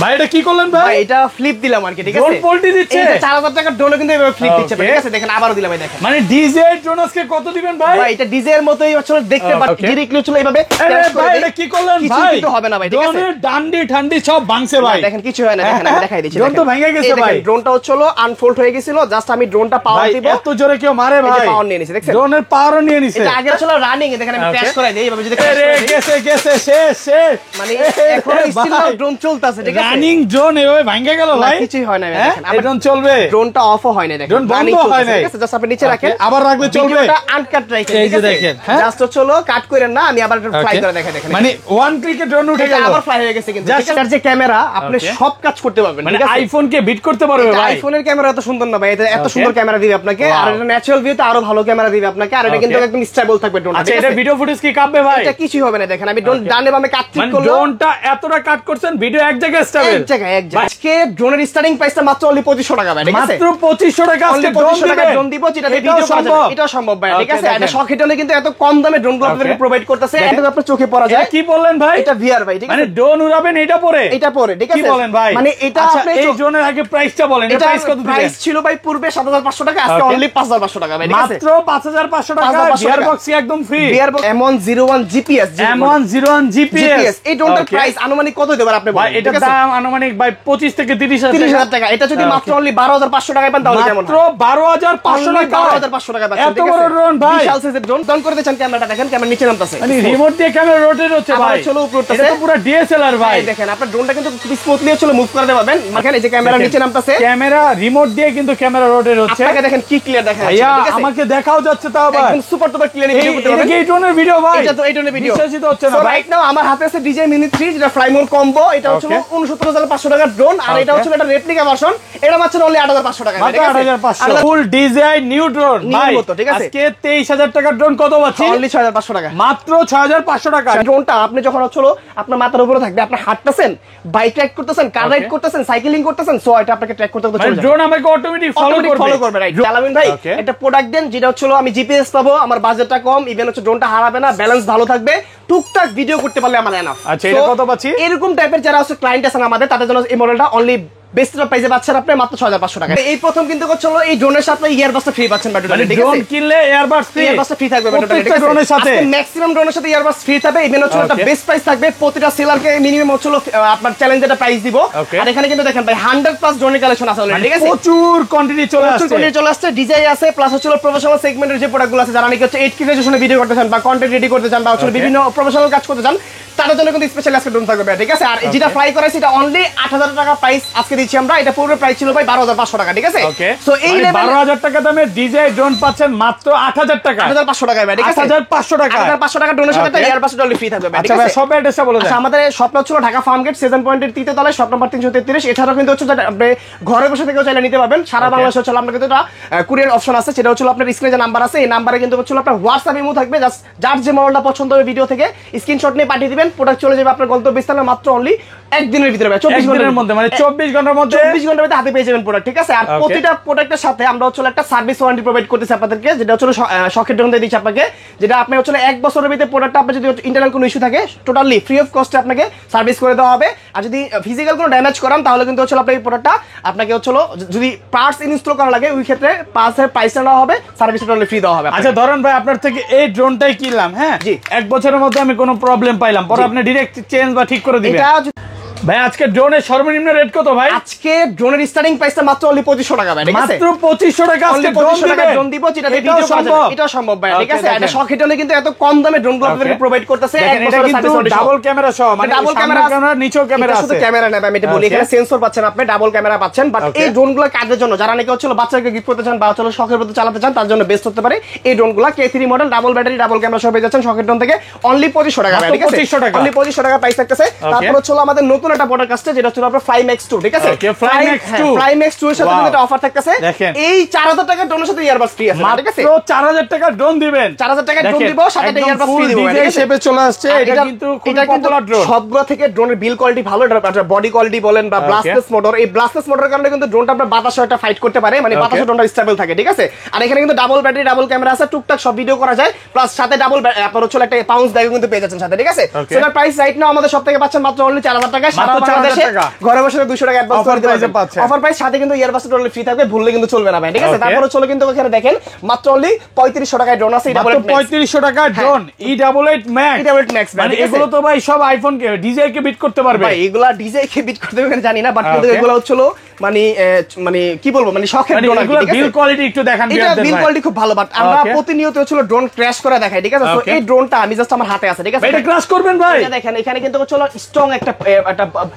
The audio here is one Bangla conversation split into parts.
ভাই এটা কি করলেন ভাই? এটা ফ্লিপ দিলাম আর কি, ঠিক আছে? ড্রোন পোল্টি দিচ্ছে। এটা 4000 টাকার ড্রোন কিন্তু এভাবে ফ্লিপ দিচ্ছে, ঠিক আছে? দেখেন আবারো দিলাম ভাই, দেখেন। মানে ডিজে ড্রোন আজকে কত দিবেন ভাই? ভাই এটা ডিজে এর মতই আসলে দেখতে পাচ্ছেন, ডাইরেক্টলি চলে এইভাবে ক্র্যাশ করে ভাই দেই। এটা কি করলেন ভাই? কিছু কিন্তু হবে না ভাই, ঠিক আছে? ড্রোনের ডান্ডি ঠান্ডি সব ভাঙছে ভাই। দেখেন কিছু হয় না, দেখেন আমি দেখাই দিচ্ছি। ড্রোন তো ভেঙে গেছে ভাই। ড্রোনটা হলো আনফোল্ড হয়ে গিয়েছিল, জাস্ট আমি ড্রোনটা পাওয়ার দিব। এত জোরে কেউ মারে ভাই? পাওয়ার নিয়ে নিছে, দেখছেন? ড্রোনের পাওয়ারও নিয়ে নিছে। এটা আগে আসলে রানিং এ, দেখেন আমি ক্র্যাশ করে দেই এইভাবে, যদি ক্র্যাশ আরে করে দেই গেছে গেছে শেষ মানে এখনো স্টিল ড্রোন চলতেছে, ঠিক আছে? রানিং ড্রোন এভাবে ভাঙে গেল ভাই? কিছুই হয় না, দেখেন এই ড্রোন চলবে? ড্রোনটা অফও হয় না, দেখেন ড্রোন বন্ধ হয় না, ঠিক আছে? জাস্ট আপনি নিচে রাখেন, আবার রাখলে চলবে? ভিডিওটা আনকাট রাখেন, এই ঠিক যে আছে? দেখেন, জাস্ট হলো কাট করেন না, আমি আবার ফ্লাই করে দেখাই, দেখেন মানে ওয়ান ক্লিকে ড্রোন উঠে গেল, আবার ফ্লাই হয়ে গেছে। কিন্তু এটার যে ক্যামেরা, আপনি সব কাজ করতে পারবেন, মানে ঠিক আছে? আইফোন কে বিট করতে পারবে ভাই? আইফোনের ক্যামেরা এত সুন্দর না ভাই, এটা এত সুন্দর ক্যামেরা দিবে আপনাকে, আর এটা ন্যাচারাল ভিউতে আরো ভালো ক্যামেরা দিবে আপনাকে, আর এটা কিন্তু একদম স্টেবল থাকবে ড্রোনটা। আচ্ছা এটা ভিডিও ফুটেজ কি কাটবে ভাই? এটা কিছুই হবে না, দেখেন আমি ড্রোন ডানে বামে কাট ঠিক মানে করলাম, ড্রোনটা এতটা কাট করছেন, ভিডিও এক জায়গায় স্টেবল, এক জায়গায়। আজকে ড্রোনের স্টার্টিং প্রাইসটা মাত্র অনলি 2500 টাকা ভাই, ঠিক আছে? মাত্র 2500 টাকা আজকে ড্রোন 2500 টাকা দিবেন? ড্রোন দিব, যেটা ভিডিও এটাও সম্ভব? এটাও সম্ভব ভাই, ঠিক আছে? Okay, এটা শখ হিটলে কিন্তু এত কম দামে ড্রোনগুলো আপনাদেরকে প্রোভাইড করতেছে, এটা আপনার চোখে পড়া যায়। এটা কি বললেন ভাই? এটা ভিআর ভাই, ঠিক আছে? মানে ড্রোন উড়াবেন এটা পরে? এটা পরে, ঠিক কি আছে? বলেন ভাই? মানে এটা আচ্ছা, আপনি এই ড্রোনের আগে প্রাইসটা বলেন, এটা প্রাইস কত দিবেন? প্রাইস ছিল ভাই পূর্বে 7500 টাকা, আজকে অনলি 5500 টাকা ভাই, ঠিক আছে? মাত্র 5500 টাকা, 5500 গিয়ার টাকা। বক্স একদম free. Gear box M101 GPS, M101 GPS। এই ড্রোনটার প্রাইস আনুমানিক কত হতে পারে আপনি ভাই বলেন? এটার দাম আনুমানিক ভাই 25 থেকে 30000 টাকা। এটা যদি মাত্র অনলি 12500 টাকায় পান তাহলে কেমন মাত্র হয়? 12500 টাকা, 12500 টাকা পাচ্ছেন, এত ঠিক বড় আছে? ড্রোন ভাই। বিশাল সাইজের ড্রোন। ডাউন করে দিয়েছেন ক্যামেরাটা, দেখেন ক্যামেরা নিচে নামতাছে, মানে রিমোট দিয়ে ক্যামেরা রোটেট হচ্ছে আবার ভাই। চলো উপরে উঠতেছে। এটা তো পুরো DSLR ভাই। এই দেখেন আপনার ড্রোনটা কিন্তু খুব স্মুথলি চলে মুভ করতে পারবেন। দেখেন এই যে ক্যামেরা নিচে নামতাছে, ক্যামেরা রিমোট দিয়ে কিন্তু ক্যামেরা রোটেট হচ্ছে। আপনাকে দেখেন কি ক্লিয়ার দেখা যাচ্ছে, ভাইয়া ঠিক আছে? আমাকে দেখাও যাচ্ছে তাও ভাই, একদম সুপার টুপার ক্লিয়ার ভিডিও করতে এটা পারবেন। কি এই ড্রোনের ভিডিও ভাই? এটা তো এই ড্রোনের ভিডিও, বিশ্বাসই তো হচ্ছে না সো ভাই। রাইট নাও আমার হাতে আছে DJI Mini 3, যেটা ফ্লাইমোর কম্বো। এটা হচ্ছে 69500 টাকার ড্রোন, আর এটা হচ্ছে একটা রেপ্লিকা ভার্সন। এটা মাত্র অনলি 8500 টাকা, মাত্র ঠিক আছে? 8500 ফুল DJI নিউ ড্রোন ভাই। মতো, ঠিক আছে? আজকে 23000 টাকার ড্রোন কত পাচ্ছি? অনলি 6500 টাকা। মাত্র 6500 টাকা। ড্রোনটা আপনি যখন হলো আপনার মাথার উপরে থাকবে, আপনি হাঁটতেছেন, বাইক রাইড করতেছেন, কার রাইড করতেছেন, সাইক্লিং করতেছেন, সো এটা আপনাকে ট্র্যাক করতে মানে চলে যাবে। ড্রোন আমাকে অটোমেটিক ফলো করবে। রাইট। আলামিন ভাই একটা প্রোডাক্ট দেন যেটা হচ্ছে আমি জিপিএস পাবো, আমার বাজেটটা কম, ইভেন হচ্ছে ড্রোনটা হারাবে না, ব্যালেন্স ভালো থাকবে, টুকটাক ভিডিও করতে পারলে আমার এনাফ। আচ্ছা এটা কত পাচ্ছি? এরকম টাইপের যারা আছে ক্লায়েন্ট আছেন আমাদের, তাদের জন্য এই মডেলটা অনলি বেস্ট প্রাইসে পাচ্ছেন আপনি মাত্র 6500 টাকা। এই প্রথম কিন্তু হলো এই ড্রোনের সাথে ইয়ারবাসটা ফ্রি পাচ্ছেন বাট, মানে ঠিক ড্রোন আছে? কিনলে এয়ারবাস ফ্রি, ইয়ারবাসটা ফ্রি থাকবে বাট, ঠিক প্রত্যেকটা আছে? ড্রোনের সাথে আজকে ম্যাক্সিমাম ড্রোনের সাথে ইয়ারবাস ফ্রি থাকবে। ইভেন হচ্ছে একটা বেস্ট প্রাইস থাকবে, প্রতিটা সেলারকে মিনিমাম হচ্ছে আপনার চ্যালেঞ্জের প্রাইস দিব। আর এখানে কিন্তু দেখেন ভাই 100+ ড্রোনের কালেকশন আছে অলরেডি, ঠিক আছে? প্রচুর কোয়ান্টিটি চলে আসছে, ডিজাই আছে, প্লাস হচ্ছে প্রফেশনাল সেগমেন্টের যে প্রোডাক্টগুলো আছে, যারা নাকি হচ্ছে 8K রেজোলিউশনে ভিডিও করতে চান বা কন্টেন্ট রেডি করতে চান বা হচ্ছে বিভিন্ন প্রফেশনাল কাজ করতে চান, তাদের জন্য কিন্তু স্পেশাল আজকে ড্রোন থাকবে, ঠিক আছে? আর যেটা ফ্লাই করাইছি এটা অনলি 8000 টাকা প্রাইস আজকে দিচ্ছি আমরা। এটা পূর্বে প্রাইস ছিল ভাই 12500 টাকা, ঠিক আছে? সো এই 12000 টাকা দামে DJI ড্রোন পাচ্ছেন মাত্র 8000 টাকা, 8500 টাকা ভাই, ঠিক আছে? 8500 টাকা, 8500 টাকা ড্রোনের সাথে ইয়ারবাস ডলি ফ্রি থাকবে ভাই, ঠিক আছে? আচ্ছা সব অ্যাড্রেসটা বলে দেন। আচ্ছা আমাদের শপ হচ্ছে ঢাকা ফার্ম গেট সেজন পয়েন্টের 3 তলায়, শপ নাম্বার 333। এছাড়াও কিন্তু হচ্ছে আপনি ঘরে বসে থেকেও চাইলে নিতে পারবেন। সারা বাংলাদেশে হচ্ছে আপনার কিন্তু একটা কুরিয়ার অপশন আছে, সেটা হচ্ছে আপনার স্ক্রিনে যে নাম্বার আছে, এই নাম্বারে কিন্তু হচ্ছে আপনার হোয়াটসঅ্যাপ ইমো থাকবে। জাস্ট যার যে মডেলটা পছন্দ হবে ভিডিও থেকে স্ক্রিনশট নিয়ে পাঠিয়ে দিবেন, প্রোডাক্ট চলে যাবে আপনার গন্তব্যস্থানে মাত্র অনলি একদিনের ভিতরে, 24 ঘন্টার মধ্যে, মানে 24 ঘন্টার মধ্যে 24 ঘন্টার মধ্যে হাতে পেয়ে যাবেন প্রোডাক্ট, ঠিক আছে? আর প্রতিটা প্রোডাক্টের সাথে আমরা হচ্ছে একটা সার্ভিস ওয়ারেন্টি প্রোভাইড করতেছি আপনাদেরকে, যেটা হচ্ছে শখের ড্রোন দিয়ে দিচ্ছি আপনাকে, যেটা আপনি হচ্ছে 1 বছরের ভিতরে প্রোডাক্টটা আপনার যদি ইন্টারনাল কোনো ইস্যু থাকে টোটালি ফ্রি অফ কস্টে আপনাকে সার্ভিস করে দেওয়া হবে। আর যদি ফিজিক্যাল কোনো ড্যামেজ করান তাহলে কিন্তু হচ্ছে আপনার এই প্রোডাক্টটা আপনাকে হচ্ছে যদি পার্টস ইনস্টল করা লাগে ওই ক্ষেত্রে পার্টসের প্রাইসটা দেওয়া হবে, সার্ভিস টোটালি ফ্রি দেওয়া হবে। আচ্ছা ধরেন ভাই আপনার থেকে এই ড্রোনটাই কিনলাম, হ্যাঁ, 1 বছরের মধ্যে আমি কোনো প্রবলেম পাইলাম, পরে আপনি ডাইরেক্ট চেঞ্জ বা ঠিক করে দিবেন। এটা ভাই আজকে ড্রোনের সর্বনিম্ন রেট কত ভাই? আজকে ড্রোনের স্টার্টিং প্রাইসটা মাত্র অনলি 2500 টাকা ভাই, ঠিক আছে? মাত্র 2500 টাকা আজকে ড্রোন দিব, যেটা ভিডিও সম্ভব, এটা সম্ভব ভাই, ঠিক আছে? এটা শখ হিটলে কিন্তু এত কম দামে ড্রোনগুলো আপনাদেরকে প্রোভাইড করতেছে। এটা কিন্তু ডাবল ক্যামেরা সহ, মানে ডাবল ক্যামেরা, নিচেও ক্যামেরা আছে। শুধু ক্যামেরা না ভাই, আমি এটা বলি, এখানে সেন্সর পাচ্ছেন আপনি, ডাবল ক্যামেরা পাচ্ছেন। বাট এই ড্রোনগুলো কাজের জন্য যারা নাকি হচ্ছে বাচ্চাকে গিফট করতে চান বা হচ্ছে শখের মধ্যে চালাতে চান, তার জন্য বেস্ট হতে পারে এই ড্রোনগুলো। K3 model, double battery, double camera সহ পেয়ে যাচ্ছেন শখের ড্রোন থেকে অনলি 2500 টাকা ভাই, ঠিক আছে? অনলি 2500 টাকা প্রাইস থাকতেছে। তারপর হচ্ছে আমাদের নতুন একটা প্রোডাক্ট আসছে, যেটা হচ্ছে আপনার Fly Max 2, ঠিক আছে? Fly Max 2 এর সাথে কিন্তু একটা অফার থাকতেছে। এই 4000 টাকা ড্রোনের সাথে ইয়ারবাস ফ্রি আছে, ঠিক আছে? মাত্র 4000 টাকা ড্রোন দিবেন, 4000 টাকা ড্রোন দিব, সাথে একটা ইয়ারবাস ফ্রি দিব, ঠিক আছে? শেপে চলে আসছে। এটা কিন্তু খুব পপুলার ড্রোন, সবগুলো থেকে ড্রোনের বিল কোয়ালিটি ভালো, এটা বডি কোয়ালিটি বলেন বা ব্লাস্টলেস মোটর, এই ব্লাস্টলেস মোটরের কারণে কিন্তু ড্রোনটা আপনার বাতাসে একটা ফাইট করতে পারে, মানে বাতাসে ড্রোনটা স্টেবল থাকে, ঠিক আছে? আর এখানে কিন্তু ডাবল ব্যাটারি, ডাবল ক্যামেরা আছে, টুকটাক সব ভিডিও করা যায়, প্লাস সাথে ডাবল আপনার হচ্ছে একটা পাউন্স ব্যাগও কিন্তু পেয়ে যাচ্ছেন সাথে, ঠিক আছে? সেটার প্রাইস রাইট নাও আমাদের সব থেকে পাচ্ছেন মাত্র অনলি 4000 টাকা, সারা মাত্র বাংলাদেশে 4000 টাকা। ঘরে বসে 200 টাকা অ্যাডভান্স করে দিতে পারবেন। অফার প্রাইস সাথে কিন্তু ইয়ারবাস টোটালি ফ্রি থাকবে, ভুললে কিন্তু চলবে না ভাই, ঠিক আছে? Okay. তারপরে চলো কিন্তু এখানে দেখেন মাত্র অনলি 3500 টাকায় ড্রোন আছে, মাত্র 3500 টাকা drone E88 Max। E88 Max মানে এগুলো তো ভাই সব আইফোন কে ডিজাই কে বিট করতে পারবে ভাই, এগুলা ডিজে কে বিট করতে পারবে জানি না, বাট কিন্তু Okay. এগুলো হচ্ছিল মানে মানে কি বলবো, মানে শখের মানে ড্রোন আর কি, এগুলো ঠিক আছে? বিল কোয়ালিটি একটু দেখান এটা ভিউয়ারদের বিল ভাই। কোয়ালিটি খুব ভালো, বাট আমরা Okay. প্রতিনিয়ত হচ্ছিল ড্রোন ক্র্যাশ করে দেখাই, ঠিক আছে? তো Okay. এই ড্রোনটা আমি জাস্ট আমার হাতে আছে, ঠিক আছে? ভাই এটা ক্রাশ করবেন ভাই। এটা দেখেন এখানে কিন্তু হচ্ছিল স্ট্রং একটা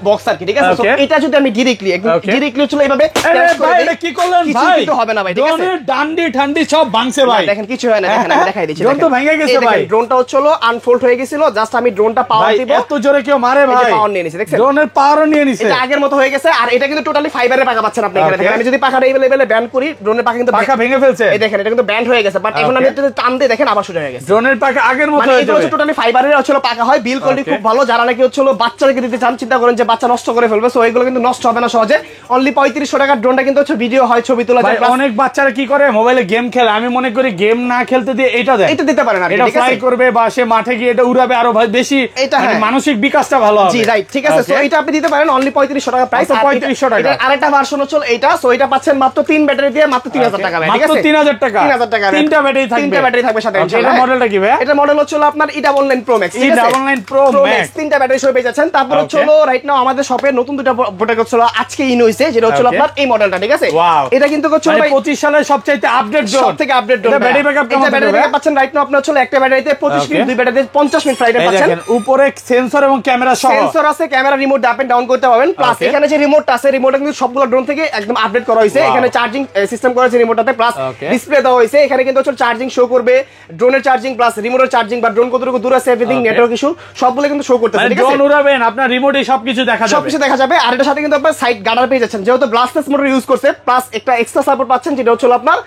বক্স আর কি, ঠিক আছে? তো Okay. এটা যদি আমি ডিরেক্টলি Okay. ডিরেক্টলি হচ্ছিল এইভাবে আরে crash করে ভাই দেই, এটা কি করলেন কিছু ভাই? কিন্তু হবে না ভাই, ঠিক আছে? ড্রোনের ডান্ডি ঠান্ডি সব ভাঙছে ভাই। দেখেন কিছু হয় না, দেখেন আমি দেখাই দিচ্ছি। ড্রোন তো ভেঙে গেছে ভাই। ড্রোনটা হচ্ছিল আনফোল্ড হয়ে গেছিল, জাস্ট আমি ড্রোনটা পাওয়ার ভাই দিব, এত জোরে কেউ মারে ভাই। পাওয়ার নিয়ে নিছে, দেখছেন? ড্রোনের পাওয়ারও নিয়ে নিছে। এটা আগের মতো হয়ে গেছে, আর এটা কিন্তু টোটালি ফাইবারের পাকা পাচ্ছেন আপনি এখানে Okay. দেখেন। আমি যদি পাখাটা এই লেভেলে ব্যান্ড করি, ড্রোনের পাখা কিন্তু পাখা ভেঙে ফেলছে। এই দেখেন এটা কিন্তু ব্যান্ড হয়ে গেছে, বাট এখন আমি Okay. যদি টান দিয়ে দেখেন আবার সোজা হয়ে গেছে। ড্রোনের পাখা আগের মতো মানে হয়ে এগুলো যাবে। হচ্ছে টোটালি ফাইবারের হচ্ছিল পাকা হয়, বিল কোয়ালিটি Okay. খুব ভালো। যারা নাকি হচ্ছিল বাচ্চাদেরকে দিতে চান, চিন্তা করেন যে বাচ্চা নষ্ট করে ফেলবে, সো এগুলো কিন্তু নষ্ট হবে না সহজে। অনলি 3500 টাকার ড্রোনটা কিন্তু হচ্ছে ভিডিও হয়, ছবি তোলা ভাই যায়, plus অনেক বাচ্চারা কি করে মোবাইলে গেম খেলে, আমি মনে করি গেম না খেলতে দিয়ে এটা দেয়। এটা দিতে পারেন আর কি, এটা ঠিক ফ্লাই আছে? করবে বা সে মাঠে গিয়ে এটা উড়াবে আরো ভাই বেশি, এটা মানে হ্যাঁ। মানসিক বিকাশটা ভালো হবে। জি রাইট, ঠিক আছে? So Okay. এটা আপনি দিতে পারেন অনলি 3500 টাকা প্রাইস। মাত্র 3500 টাকা। এটা আরেকটা ভার্সন হচ্ছে এইটা, সো এটা পাচ্ছেন মাত্র 3 ব্যাটারি দিয়ে মাত্র 3000 টাকা ভাই, ঠিক মাত্র আছে? 3000 টাকা। 3000 টাকা ভাই। তিনটা ব্যাটারি থাকবে। তিনটা ব্যাটারি থাকবে সাথে Okay, ইনশাআল্লাহ। এটা মডেলটা কি ভাই? এটা মডেল হচ্ছে আপনার E99 Pro Max, ঠিক আছে? E99 Pro Max। তিনটা ব্যাটারি সহ পেয়ে যাচ্ছেন। তারপর হচ্ছে রাইট নাও আমাদের শপে নতুন দুটো প্রোডাক্ট হচ্ছে আজকে ইন হইছে, যেটা হচ্ছে Okay. আপনার এই মডেলটা, ঠিক আছে? Wow. এটা কিন্তু হচ্ছে মানে ভাই 25 সালের সবচাইতে আপডেট ড্রোন। সবথেকে আপডেট ড্রোন। এটা ব্যাটারি ব্যাকআপ কেমন ব্যাটারি থাকবে? ব্যাকআপ পাচ্ছেন রাইট নাও আপনার হচ্ছে একটা ব্যাটারিতে 25 Okay. মিনিট, দুই ব্যাটারিতে 50 মিনিট ফ্লাইটে এই পাচ্ছেন। দেখেন উপরে সেন্সর এবং ক্যামেরা সহ। সেন্সর আছে, camera remote up and down করতে পারবেন, প্লাস Okay. এখানে যে রিমোটটা আছে, রিমোটটা কিন্তু সবগুলো ড্রোন থেকে একদম আপডেট করা হয়েছে। Wow. এখানে চার্জিং সিস্টেম করা হয়েছে রিমোটটাতে, প্লাস Okay. ডিসপ্লে দেওয়া হয়েছে। এখানে কিন্তু হচ্ছে চার্জিং শো করবে, ড্রোনের চার্জিং প্লাস রিমোটের চার্জিং বা ড্রোন কতটুকু দূর আছে, এভরিথিং, Okay. নেটওয়ার্ক ইস্যু সবগুলো কিন্তু শো করতেছে, মানে ঠিক আছে? ড্রোন উড়াবেন আপনার রিমোটে সবকিছু দেখা যাবে। সবকিছু দেখা যাবে। আর এটার সাথে কিন্তু আপনার সাইড গার্ডার পেয়ে যাচ্ছেন, যেহেতু ব্লাস্টলেস মোটর ইউজ করছে, প্লাস একটা এক্সট্রা সাপোর্ট পাচ্ছেন, যেটা হচ্ছে আপনার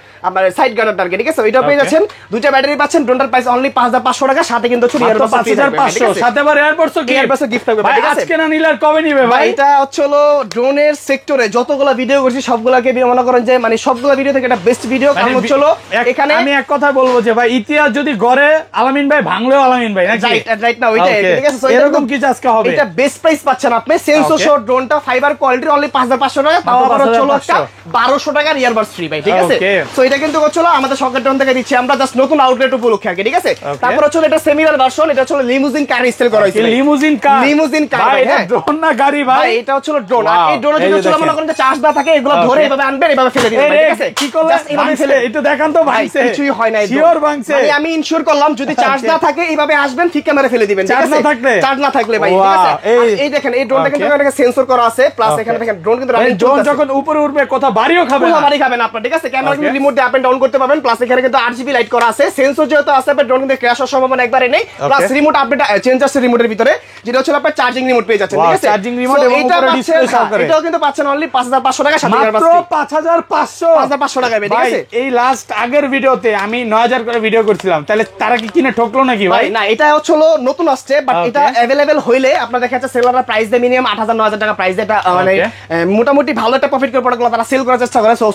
সাইড গার্ডার টার্গেট, ঠিক আছে? এটা পেয়ে Okay. যাচ্ছেন। দুইটা ব্যাটারি পাচ্ছেন, ড্রোনটার প্রাইস অনলি 5500 টাকা, সাথে কিন্তু হচ্ছে মাত্র 5500 সাথে আবার এয়ারপোর্টস এয়ারবাসও gift থাকবে, ভাই। ঠিক আছে? আজকে না নিলে আর কবে নিবে ভাই ভাই? এটা হচ্ছে হলো ড্রোনের সেক্টরে যতগুলো ভিডিও করছি সবগুলাকে মনে করেন যে মানে সবগুলো ভিডিও থেকে এটা বেস্ট ভিডিও, কারণ মানে হচ্ছে হলো এখানে আমি এক কথা বলবো যে ভাই ইতিহাস যদি গড়ে আলামিন ভাই ভাঙলেও আলামিন ভাই নাকি? রাইট না ওইটা, Okay. ঠিক আছে? So এরকম কিছু আজকে হবে। এটা বেস্ট প্রাইস পাচ্ছেন আপনি, সেন্সর Okay. সহ ড্রোনটা ফাইবার কোয়ালিটির অনলি 5500 টাকা, তাও মাত্র আবার হচ্ছে হলো 5500 একটা 1200 টাকার ইয়ারবাডস ফ্রি ভাই, ঠিক আছে? Okay. সো এটা কিন্তু হচ্ছে হলো আমাদের সকেট ড্রোন থেকে দিচ্ছি আমরা, জাস্ট নতুন আউটলেট উপলক্ষে আর কি, ঠিক আছে? Okay. তারপর হচ্ছে হলো এটা সেমিনার ভার্সন, এটা হচ্ছে লিমুজিন কার সেল করা হয়েছে, লিমুজিন কার। লিমুজিন কার ভাই ভাই, এটা হ্যাঁ। ড্রোন না গাড়ি ভাই? ভাই এটা হচ্ছে হলো ড্রোন, আর Wow. এই ড্রোনে এই যদি যে হচ্ছে দেখেন। মনে করেন যে চার্জ না থাকে, এগুলো Okay. ধরে এভাবে আনবেন, এভাবে ফেলে দিবেন, এই ঠিক আছে? কি করলেন? Just এভাবে ভাঙছে, ফেলে একটু দেখান তো ভাই, ভাঙছে। কিছুই হয় না, শিওর ভাঙছে। মানে আমি ইনশিওর করলাম যদি চার্জ Okay. না থাকে এইভাবে আসবেন, ঠিক ক্যামেরা ফেলে দিবেন, ঠিক চার্জ আছে? না থাকলে? চার্জ না থাকলে ভাই, Wow. ঠিক আছে? এই- আর এই দেখেন এই ড্রোনটা কিন্তু Okay. এখানে সেন্সর করা আছে, প্লাস Okay. এখানে দেখেন ড্রোন কিন্তু এই running ড্রোন চলতেছে। যখন উপরে উঠবে কথা বাড়িও খাবে পুরো না। বাড়ি খাবেন আপনার, ঠিক আছে? ক্যামেরা কিন্তু Okay. রিমোট দিয়ে আপ এন্ড ডাউন করতে পারবেন, প্লাস এখানে কিন্তু RGB লাইট করা আছে। সেন্সর যেহেতু আছে, আপনার ড্রোন কিন্তু ক্র্যাশ হওয়ার সম্ভাবনা একবারে নেই, প্লাস রিমোট আপডেট চেঞ্জ আছে রিমোটের ভিতরে, যেটা হচ্ছে আপনার চার্জিং রিমোট পেয়ে যাচ্ছেন, Wow, ঠিক আছে? charging remote So এবং এটা উপরে পাচ্ছেন, display সহকারে। এটাও কিন্তু পাচ্ছেন অনলি 5500 টাকা, সাথে মাত্র ইয়ারবাডস 5500 5500 টাকা, ঠিক ভাই। আছে? এই লাস্ট আগের ভিডিওতে আমি 9000 করে ভিডিও করছিলাম, তাহলে তারা কি কিনে ঠকলো নাকি ভাই? ভাই না, এটা হচ্ছে হলো নতুন আসছে, বাট Okay. এটা अवेलेबल হইলে আপনার দেখা যাচ্ছে সেলাররা প্রাইস দেয় মিনিমাম 8000 9000 টাকা প্রাইস দেয়, এটা মানে Okay. মোটামুটি ভালো একটা প্রফিট করে প্রোডাক্টগুলো তারা সেল করার চেষ্টা করে। সো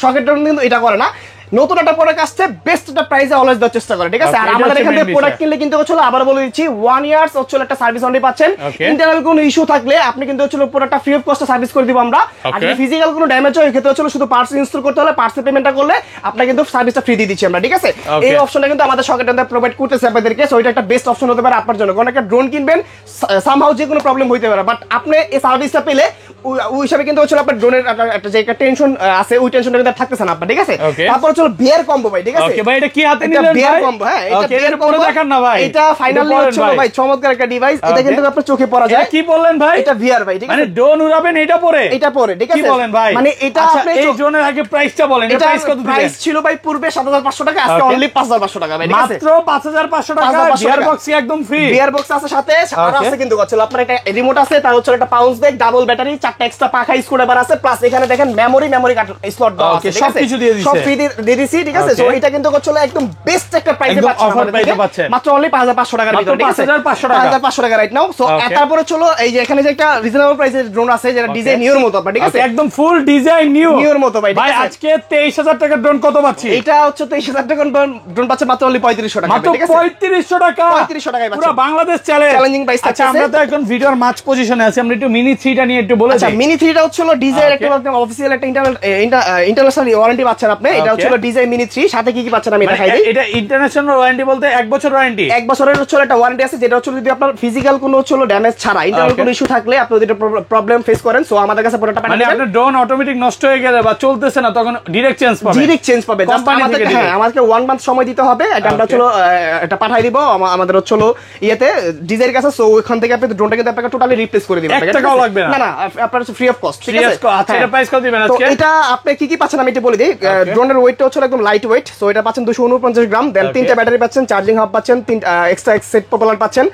সকেট কিন্তু এটা করে না, নতুন একটা প্রোডাক্ট আসছে, বেস্ট একটা প্রাইসে অলওয়েজ দেওয়ার চেষ্টা করে, ঠিক আছে? Okay, আর এটা আমাদের হচ্ছে এখান থেকে main প্রোডাক্ট বিষয়। কিনলে কিন্তু হচ্ছে আবার বলে দিচ্ছি 1 ইয়ার্স হচ্ছে একটা সার্ভিস অনলি পাচ্ছেন। Okay. ইন্টারনাল কোনো ইস্যু থাকলে আপনি কিন্তু হচ্ছে প্রোডাক্টটা ফ্রি অফ কস্টে সার্ভিস করে দিব আমরা। আর Okay. যদি ফিজিক্যাল কোনো ড্যামেজ হয়, ক্ষেত্রে হচ্ছে শুধু পার্টস ইনস্টল করতে হলে পার্টসের পেমেন্টটা করলে আপনাকে কিন্তু সার্ভিসটা ফ্রি দিয়ে দিচ্ছি আমরা, ঠিক আছে? Okay. এই অপশনটা কিন্তু আমাদের সকেট প্রোভাইড করতেছে আপনাদেরকে, সো এটা একটা বেস্ট অপশন হতে পারে আপনার জন্য। কোন একটা ড্রোন কিনবেন, সামহাউ যে কোনো প্রবলেম হইতে পারে, বাট আপনি এই সার্ভিসটা পেলে ওই হিসাবে কিন্তু হচ্ছে আপনার ড্রোনের একটা যে একটা টেনশন আছে, ওই টেনশনটা কিন্তু থাকতেছে না আপনার, ঠিক আছে? Okay. তারপর হচ্ছে বিয়ার কম্বো ভাই, ঠিক আছে? ওকে ভাই, এটা কি হাতে এটা নিলেন বিয়ার ভাই? কম্বো, হ্যাঁ এটা Okay, বিয়ার এটা পরে কম্বো দেখান না ভাই। এটা ফাইনালি পরেন হচ্ছে ভাই চমৎকার একটা ডিভাইস, এটা Okay. কিন্তু আপনার চোখে পড়া এটা যায়। কি বললেন ভাই? এটা ভিআর ভাই, ঠিক মানে আছে? ড্রোন উড়াবেন এটা পরে? এটা পরে, ঠিক কি আছে? বলেন ভাই? মানে এটা আচ্ছা, আপনি এই ড্রোনের আগে প্রাইসটা বলেন, এটা এটা প্রাইস কত প্রাইস দিবেন? ছিল ভাই পূর্বে 7500 টাকা, আজকে Okay. অনলি 5500 টাকা ভাই, ঠিক আছে? মাত্র 5500 টাকা, 5500 গিয়ার টাকা। বক্স একদম ফ্রি। বিয়ার বক্স আছে সাথে, আর Okay. আছে কিন্তু হচ্ছে আপনার একটা রিমোট আছে, তার হচ্ছে একটা পাউন্স ব্যাগ, ডাবল ব্যাটারি, 4 4টা এক্সট্রা পাখা স্ক্রুড্রাইভার আছে, প্লাস এখানে দেখেন মেমরি কার্ড স্লট দেওয়া আছে, ঠিক আছে, সবকিছু দিয়ে দিয়েছে, সব ফ্রি দিয়ে দিছি, ঠিক আছে। সো এটা কিন্তু হচ্ছে একদম বেস্ট একটা প্রাইসে পাচ্ছেন, অফার প্রাইসে পাচ্ছেন মাত্র অনলি 5500 টাকার ভিতরে, ঠিক আছে, 5500 টাকা, 5500 টাকা রাইট নাও। সো তারপরে চলো এই যে এখানে যে একটা রিজনেবল প্রাইসের ড্রোন আছে যেটা ডিজাইন নিউর মতো আপনার, ঠিক আছে, একদম ফুল ডিজাইন নিউর মতো ভাই। ভাই আজকে 23000 টাকার ড্রোন কত পাচ্ছি? এটা হচ্ছে 23000 টাকার ড্রোন পাচ্ছে মাত্র অনলি 3500 টাকা, মাত্র ঠিক আছে, 3500 টাকা, 3500 টাকায় পাচ্ছেন, পুরো বাংলাদেশ চ্যালেঞ্জিং প্রাইস। আচ্ছা আমরা তো এখন ভিডিওর মাঝ পজিশনে আছি, আমরা একটু মিনি 3টা নিয়ে একটু বলে আচ্ছা দিই। মিনি 3টা হচ্ছে ডিজাইন একটা অফিশিয়াল একটা ইন্টারন্যাশনাল ওয়ারেন্টি পাচ্ছেন আপনি। এটা হচ্ছে ডিজাইন মিনি 3, সাথে কি কি পাচ্ছেন আমি দেখাই দিই। এটা ইন্টারন্যাশনাল ওয়ারেন্টি বলতে 1 বছর ওয়ারেন্টি, 1 বছরের হচ্ছে একটা ওয়ারেন্টি আছে, যেটা হচ্ছে যদি আপনার ফিজিক্যাল কোনো হচ্ছে ড্যামেজ ছাড়া ইন্টারনাল কোনো ইস্যু থাকলে আপনি যদি প্রবলেম ফেস করেন, সো আমাদের কাছে প্রোডাক্টটা পাঠাবেন। মানে আপনার ড্রোন অটোমেটিক নষ্ট হয়ে গেলে বা চলতেছে না তখন ডাইরেক্ট চেঞ্জ পাবে, কোম্পানি থেকে। হ্যাঁ আমাদেরকে 1 মান্থ সময় দিতে হবে, এটা আমরা চলো এটা পাঠাই দিব আমাদের হচ্ছে ইয়েতে ডিজাইনের কাছে। সো ওখান থেকে আপনি ড্রোনটাকে আপনাকে টোটালি রিপ্লেস করে দিবেন, 1 টাকাও লাগবে না, না আপনার হচ্ছে ফ্রি অফ কস্ট, ঠিক আছে। আচ্ছা এটা প্রাইস কত দিবেন আজকে? তো এটা আপনি কি কি পাচ্ছেন আমি এটা বলে দিই। ড্রোনের ওয়েটটা হচ্ছে একদম লাইট ওয়েট, সো এটা পাচ্ছেন 249 গ্রাম, দেন 3টা ব্যাটারি পাচ্ছেন, চার্জিং হাব পাচ্ছেন, 3 এক্সট্রা সেট প্রপেলার পাচ্ছেন,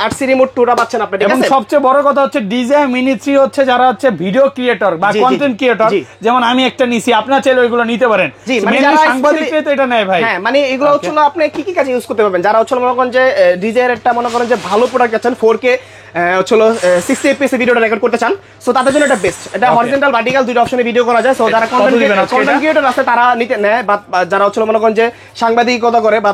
আরসি রিমোট 2টা পাচ্ছেন আপনি, ঠিক আছে। এবং সবচেয়ে বড় কথা হচ্ছে ডিজাইন মিনি 3 হচ্ছে যারা হচ্ছে ভিডিও ক্রিয়েটর বা কন্টেন্ট ক্রিয়েটর, যেমন আমি একটা নিছি, আপনারা চাইলে ওইগুলো নিতে পারেন। মানে যারা সাংবাদিকরা তো এটা নেয় ভাই। হ্যাঁ মানে এগুলো হচ্ছে আপনি কি কি কাজে ইউজ করতে পারবেন, যারা হচ্ছে মনে করেন যে ডিজাইন একটা মনে করেন যে ভালো প্রোডাক্ট আছেন 4K হচ্ছে 60 fps এ ভিডিওটা রেকর্ড করতে চান, সো তাদের জন্য এটা বেস্ট। এটা হরিজন্টাল ভার্টিক্যাল দুইটা অপশনে ভিডিও করা যায়। সো যারা কন্টেন্ট ক্রিয়েটর আছে তারা নিতে নেয়, বা যারা হচ্ছে মনে করেন যে সাংবাদিকতা করে বা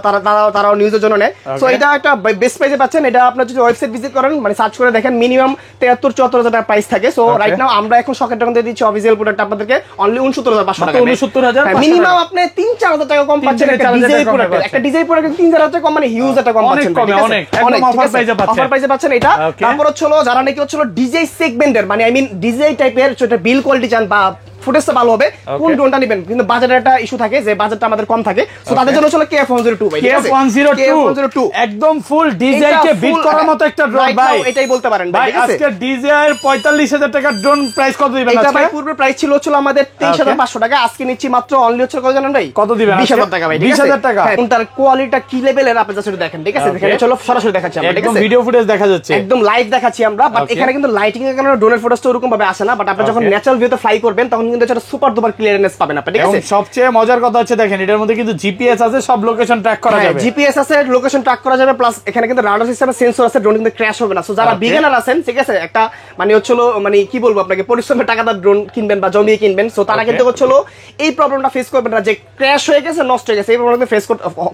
তারাও নিউজের জন্য নেয়, সো এটা একটা বেস্ট প্রাইসে পাচ্ছেন। এটা আপনার যদি ওয়েবসাইট ভিজিট করেন মানে সার্চ করে দেখেন মিনিমাম 73-74 হাজার টাকা প্রাইস থাকে। সো রাইট নাও আমরা এখন শখের টাকা দিয়ে দিচ্ছি অফিসিয়াল প্রোডাক্ট আপনাদেরকে অনলি 69,500 টাকা, 69,500 মিনিমাম আপনি 3-4 হাজার টাকা কম পাচ্ছেন একটা ডিজাইন প্রোডাক্ট, একটা ডিজাইন প্রোডাক্ট 3-4 হাজার টাকা কম, মানে হিউজ একটা কম পাচ্ছেন, অনেক একদম অফার প্রাইসে পাচ্ছেন এটা। তারপর হচ্ছে যারা নাকি হচ্ছে ডিজাই সেগমেন্টের, মানে আই মিন ডিজাই টাইপের সেটা বিল কোয়ালিটি চান বা ফুটেজটা ভালো হবে, কোন ড্রোনটা নেবেন, কিন্তু বাজেটের একটা ইস্যু থাকে যে বাজেটটা আমাদের কম থাকে, সো তাদের জন্য হলো KF102 ভাই, ঠিক আছে, KF102 একদম ফুল ডিজাইনকে বিট করার মতো একটা ড্রোন ভাই, এটাই বলতে পারেন ভাই, ঠিক আছে। আজকে ডিজাইন 45,000 টাকার ড্রোন প্রাইস কত দিবেন আজকে? এটা ভাই পূর্বে প্রাইস ছিল আমাদের 23,500 টাকা, আজকে নিচ্ছি মাত্র অনলি হচ্ছে কত জানেন ভাই? কত দিবেন? 20,000 টাকা ভাই, 20,000 টাকা। তার কোয়ালিটিটা কি লেভেলের আপনি জাস্ট দেখেন, ঠিক আছে। দেখেন চলো সরাসরি দেখাচ্ছি আমরা, ঠিক আছে, একদম ভিডিও ফুটেজ দেখা যাচ্ছে, একদম লাইভ দেখাচ্ছি আমরা। বাট এখানে কিন্তু লাইটিং এর কারণে ড্রোনের ফুটেজটা ওরকম ভাবে আসে না, বাট আপনি যখন ন্যাচারাল ভিউতে ফ্লাই করবেন তখন কিন্তু এটা সুপার ডুপার ক্লিয়ারনেস পাবেন আপনি, ঠিক আছে। সবচেয়ে মজার কথা হচ্ছে দেখেন এটার মধ্যে কিন্তু জিপিএস আছে, সব লোকেশন ট্র্যাক করা যাবে, জিপিএস আছে, লোকেশন ট্র্যাক করা যাবে, প্লাস এখানে কিন্তু রাডার সিস্টেমে সেন্সর আছে, ড্রোন কিন্তু ক্র্যাশ হবে না। সো যারা বিগিনার আছেন, ঠিক আছে, একটা মানে হচ্ছে মানে কি বলবো আপনাকে, পরিশ্রমের টাকা দিয়ে ড্রোন কিনবেন বা জমিয়ে কিনবেন, সো তারা কিন্তু হচ্ছে এই প্রবলেমটা ফেস করবেন না যে ক্র্যাশ হয়ে গেছে, নষ্ট হয়ে গেছে, এই প্রবলেমটা ফেস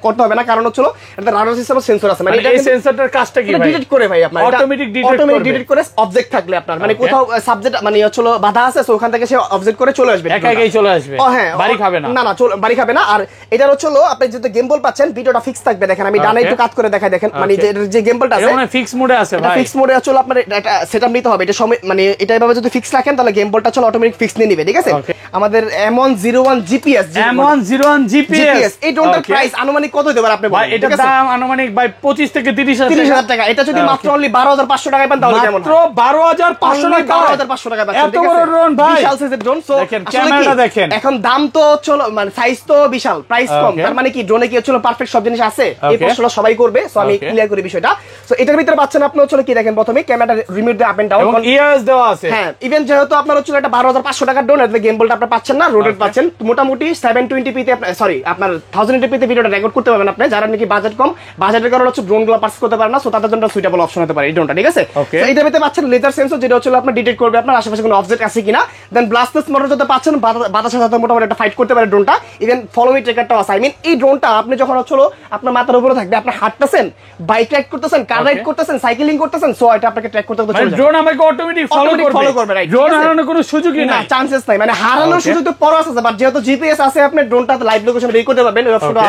করতে হবে না, কারণ হচ্ছে এটা রাডার সিস্টেমে সেন্সর আছে, মানে এই সেন্সরটার কাজটা কি ভাই? ডিটেক্ট করে ভাই আপনার অটোমেটিক ডিটেক্ট করে অবজেক্ট থাকলে আপনার মানে কোথাও সাবজেক্ট মানে হচ্ছে বাধা আছে, সো ওখান থেকে সে অবজেক্ট করে চলে আসবে, একাই চলে আসবে, হ্যাঁ বাড়ি খাবে না, না বাড়ি খাবে না। আর এটার হচ্ছে আপনি যেহেতু গেম বল পাচ্ছেন, ভিডিওটা ফিক্স থাকবে, দেখেন আমি ডানে একটু কাট করে দেখাই, দেখেন মানে যে গেম বলটা আছে মানে ফিক্স মোডে আছে ভাই, ফিক্স মোডে আছে, আপনার এটা সেটআপ নিতে হবে, এটা মানে এটা এভাবে যদি ফিক্স রাখেন তাহলে গেম বলটা অটোমেটিক ফিক্স নিয়ে নেবে, ঠিক আছে। আমাদের M101 GPS M101 GPS এই ড্রোনটার প্রাইস আনুমানিক কত হতে পারে আপনি বলেন? ভাই এটার দাম আনুমানিক ভাই 25 থেকে 30,000 টাকা। এটা যদি মাত্র অনলি 12,500 টাকায় পান তাহলে কেমন? মাত্র 12,500 টাকা, 12,500 টাকায় পাচ্ছেন, এত বড় ড্রোন ভাই, বিশাল সাইজের ড্রোন। সো দেখেন ক্যামেরাটা দেখেন, এখন দাম তো চলো মানে সাইজ তো বিশাল, প্রাইস কম, তার মানে কি ড্রোনে কি হচ্ছে পারফেক্ট সব জিনিস আছে? এই প্রশ্নটা সবাই করবে, সো আমি ক্লিয়ার করি বিষয়টা। সো এটার ভিতরে পাচ্ছেন আপনি হচ্ছে কি দেখেন, প্রথমে ক্যামেরাটা রিমোট দিয়ে আপ এন্ড ডাউন, এবং ইআরএস দেওয়া আছে, হ্যাঁ ইভেন যেহেতু আপনার হচ্ছে এটা 12,500 টাকার ড্রোন, এতে গেম বলটা আপনি পাচ্ছেন না, রোটেট পাচ্ছেন, মোটামুটি 720p তে সরি আপনার 1080p তে ভিডিওটা রেকর্ড করতে পারবেন আপনি, যারা নাকি বাজেট কম, বাজেটের কারণে হচ্ছে ড্রোনগুলো পারচেজ করতে পারেন না, সো তাদের জন্য সুইটেবল অপশন হতে পারে এই ড্রোনটা, ঠিক আছে। তো এইটার ভিতরে পাচ্ছেন লেজার সেন্সর, যেটা হচ্ছে আপনার ডিটেক্ট করবে আপনার আশেপাশে কোনো অবজেক্ট আছে কিনা, দেন ব্লাস্টলেস মোটর যেটা পাচ্ছেন, বাতাসের সাথে মোটামুটি একটা ফাইট করতে পারে ড্রোনটা, ইভেন ফলো মি ট্র্যাকারটাও আছে। আই মিন এই ড্রোনটা আপনি যখন হচ্ছে আপনার মাথার উপরে থাকবে, আপনি হাঁটতেছেন, বাইক রাইড করতেছেন, কার রাইড করতেছেন, সাইক্লিং করতেছেন, সো এটা আপনাকে ট্র্যাক করতে মানে ড্রোন আমাকে অটোমেটিক ফলো করবে, রাইট, ড্রোন হারানোর কোনো সুযোগই নাই, চান্সেস নাই, মানে হারানোর সুযোগ তো পরে আছে, বাট যেহেতু জিপিএস আছে আপনি ড্রোনটা লাইভ লোকেশন রেকর্ড করতে পারবেন, এই অপশনটা